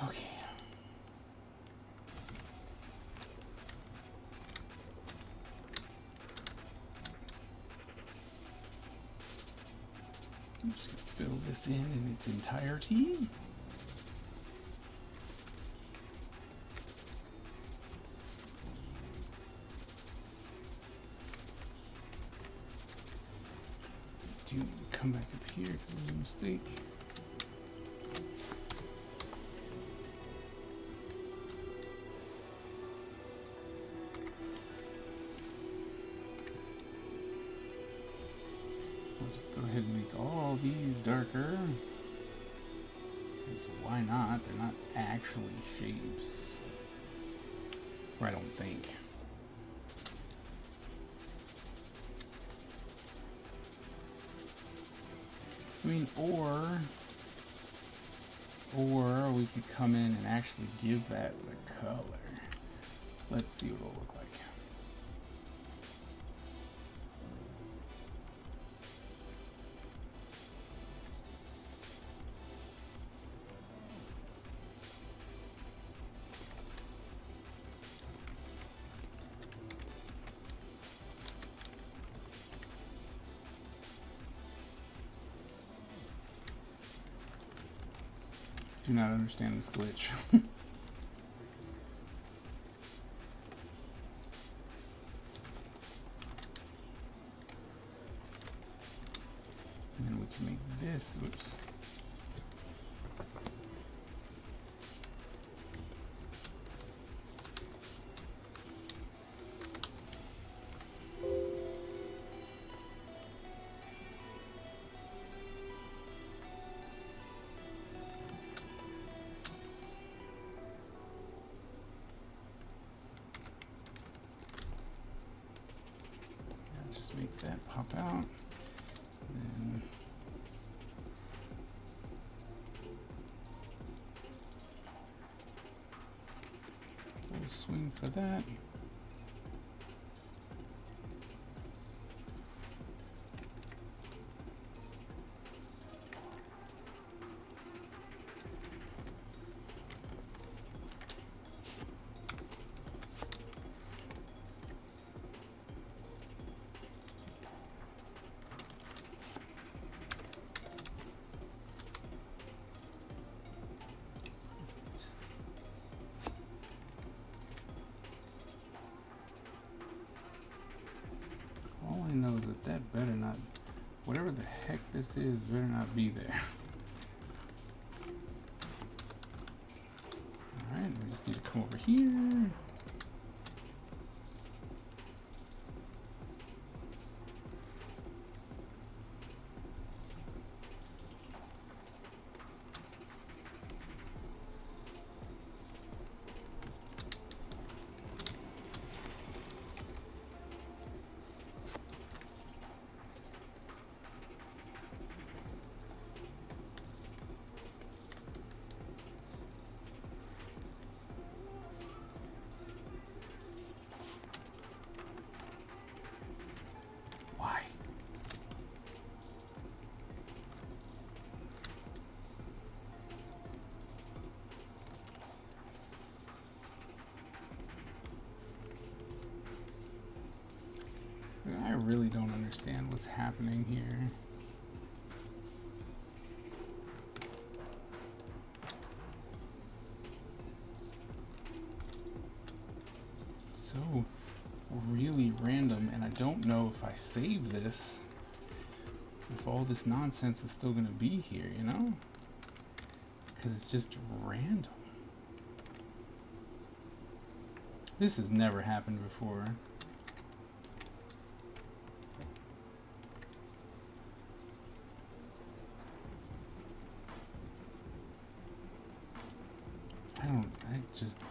Okay. I'm just gonna fill this in its entirety. Do come back up here because it was a mistake. I'll just go ahead and make all these darker. Because why not? They're not actually shapes. Or I don't think. I mean, or we could come in and actually give that the color. Let's see what it'll look like. Do not understand this glitch. And then we can make this, oops. Just make that pop out. Then full swing for that. All I know is that that better not, whatever the heck this is, better not be there. Alright, we just need to come over here. Why? I really don't understand what's happening here. So really random, and I don't know if I save this, if all this nonsense is still gonna be here, you know? Because it's just random. This has never happened before.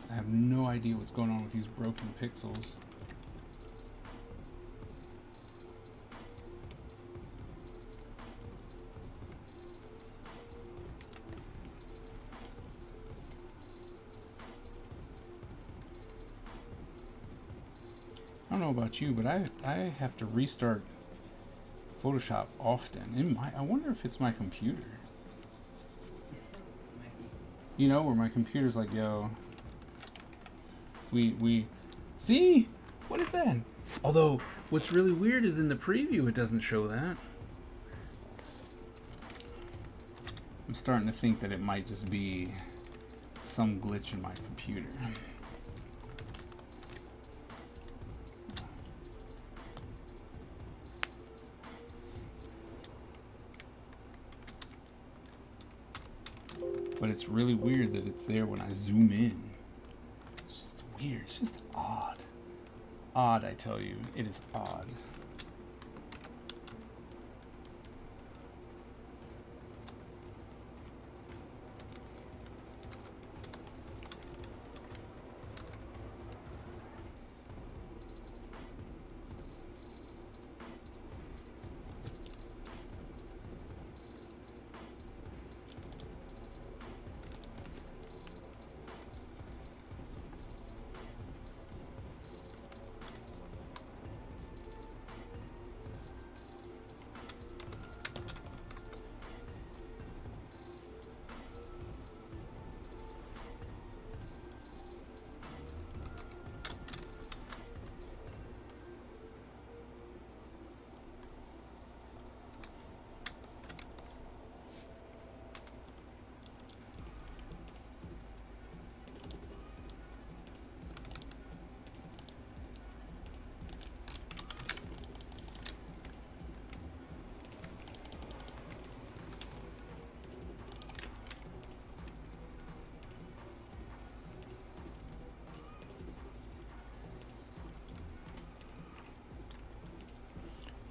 I have no idea what's going on with these broken pixels. I don't know about you, but I have to restart Photoshop often. I wonder if it's my computer. You know, where my computer's like, yo, we see? What is that? Although, what's really weird is in the preview, it doesn't show that. I'm starting to think that it might just be some glitch in my computer. But it's really weird that it's there when I zoom in. It's just weird. It's just odd. Odd, I tell you. It is odd.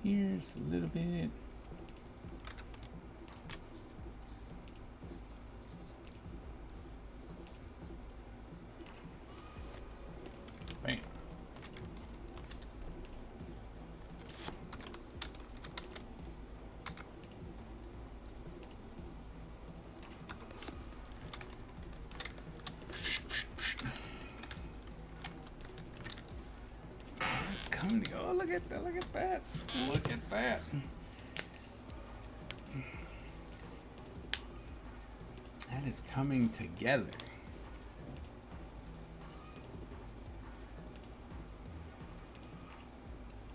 here just a little bit. Bam. It's coming to go. Oh, look at that, look at that. Look at that. That is coming together.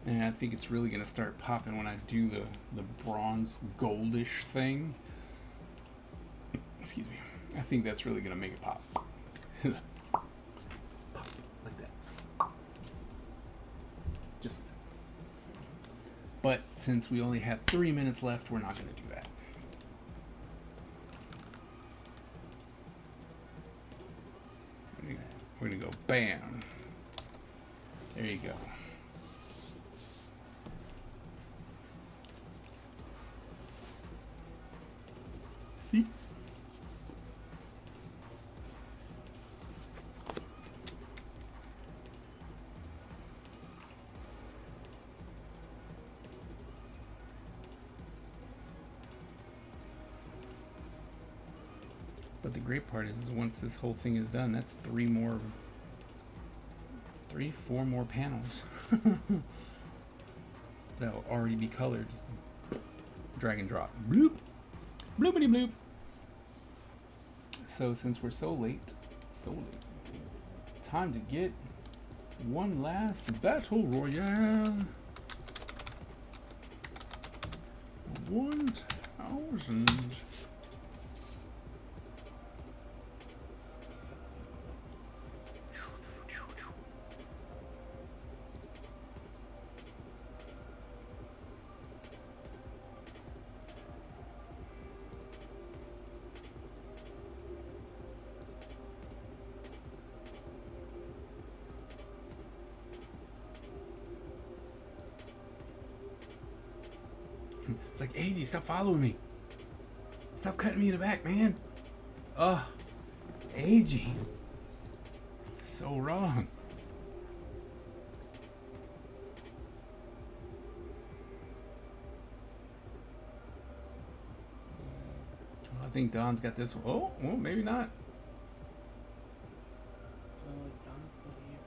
And I think it's really gonna start popping when I do the bronze goldish thing. Excuse me. I think that's really gonna make it pop. Pop like that. Just like that. But since we only have 3 minutes left, we're not gonna do that. We're gonna go bam. There you go. See? But the great part is once this whole thing is done, that's 4 more panels that'll already be colored. Just drag and drop. Bloop. Bloopity bloop. So since we're so late, time to get one last battle royale. 1,000. It's like, AG, stop following me. Stop cutting me in the back, man. Oh, AG. So wrong. I think Don's got this one. Oh, well, maybe not. Oh, is Don still here?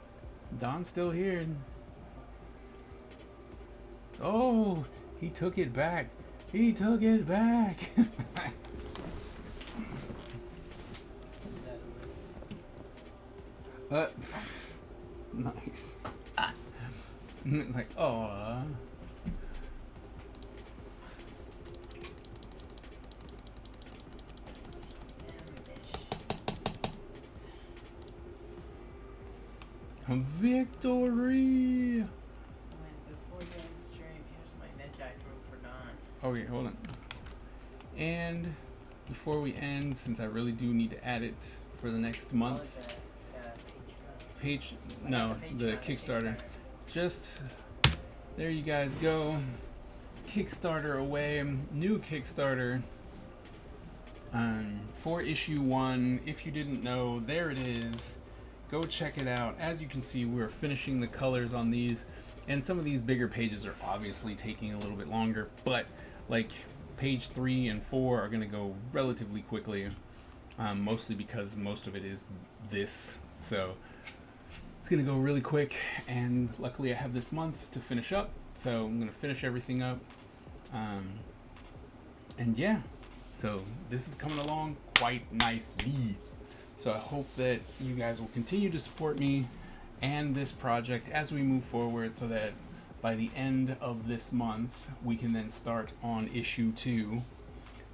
Don's still here. Oh, he took it back. He took it back. Nice. Like, oh. Victory! When before you end the stream, here's my Nedjai group for Don. Okay, hold on. And before we end, since I really do need to add it for the next month, page, no, the Kickstarter. Just there you guys go. Kickstarter away, new Kickstarter. For issue 1. If you didn't know, there it is. Go check it out. As you can see, we're finishing the colors on these, and some of these bigger pages are obviously taking a little bit longer, but like page 3 and 4 are going to go relatively quickly, mostly because most of it is this, so it's going to go really quick. And luckily I have this month to finish up, so I'm going to finish everything up, and yeah, so this is coming along quite nicely. So I hope that you guys will continue to support me and this project as we move forward, so that by the end of this month we can then start on issue 2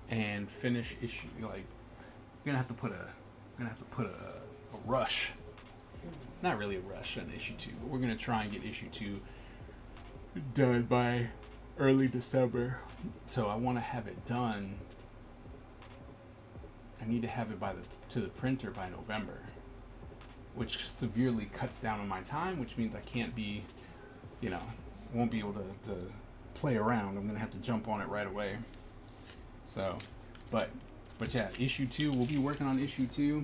and finish issue, like, we're gonna have to put a rush, not really a rush on issue 2, but we're gonna try and get issue 2 done by early December. So I want to have it done. I need to have it to the printer by November, which severely cuts down on my time, which means I can't be, won't be able to play around. I'm gonna have to jump on it right away. So, but yeah, issue 2. We'll be working on issue 2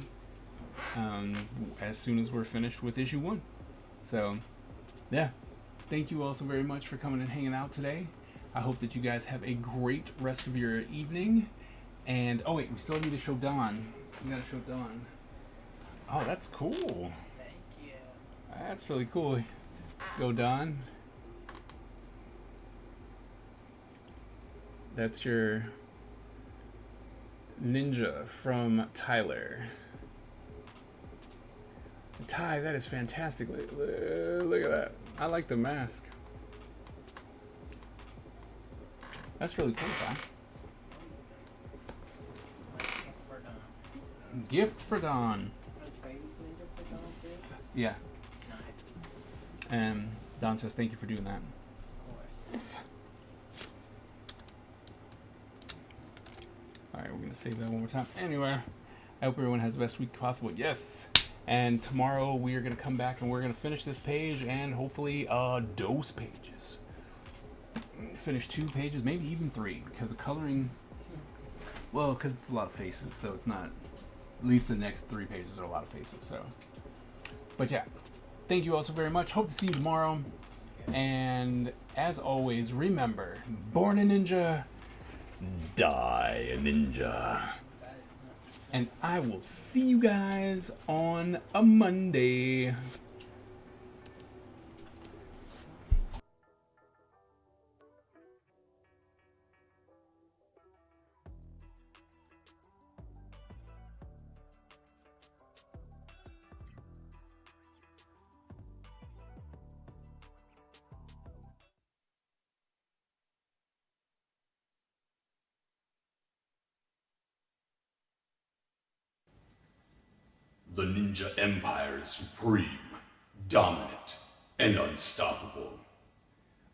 as soon as we're finished with issue 1. So, yeah. Thank you all so very much for coming and hanging out today. I hope that you guys have a great rest of your evening. And oh wait, we still need to show Don. We gotta show Don. Oh, that's cool. Thank you. That's really cool. Go Don. That's your ninja from Tyler. Ty, that is fantastic. Look at that. I like the mask. That's really cool, Ty. It's my gift for Don. Gift for Don. Was Baby's Ninja for Don too? Yeah. Nice. And Don says thank you for doing that. Of course. Alright, we're going to save that one more time. Anyway, I hope everyone has the best week possible. Yes! And tomorrow we are going to come back and we're going to finish this page and hopefully dose pages. Finish 2 pages, maybe even 3, because the coloring, well, because it's a lot of faces, so it's not, at least the next 3 pages are a lot of faces, so. But yeah, thank you all so very much. Hope to see you tomorrow. And as always, remember, born a ninja, die a ninja. And I will see you guys on a Monday. The Ninja Empire is supreme, dominant, and unstoppable.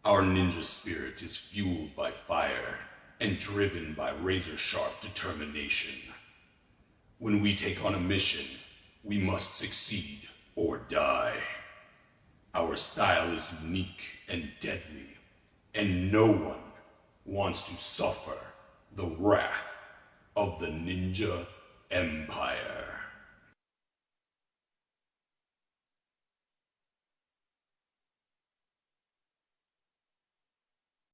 Our ninja spirit is fueled by fire and driven by razor-sharp determination. When we take on a mission, we must succeed or die. Our style is unique and deadly, and no one wants to suffer the wrath of the Ninja Empire.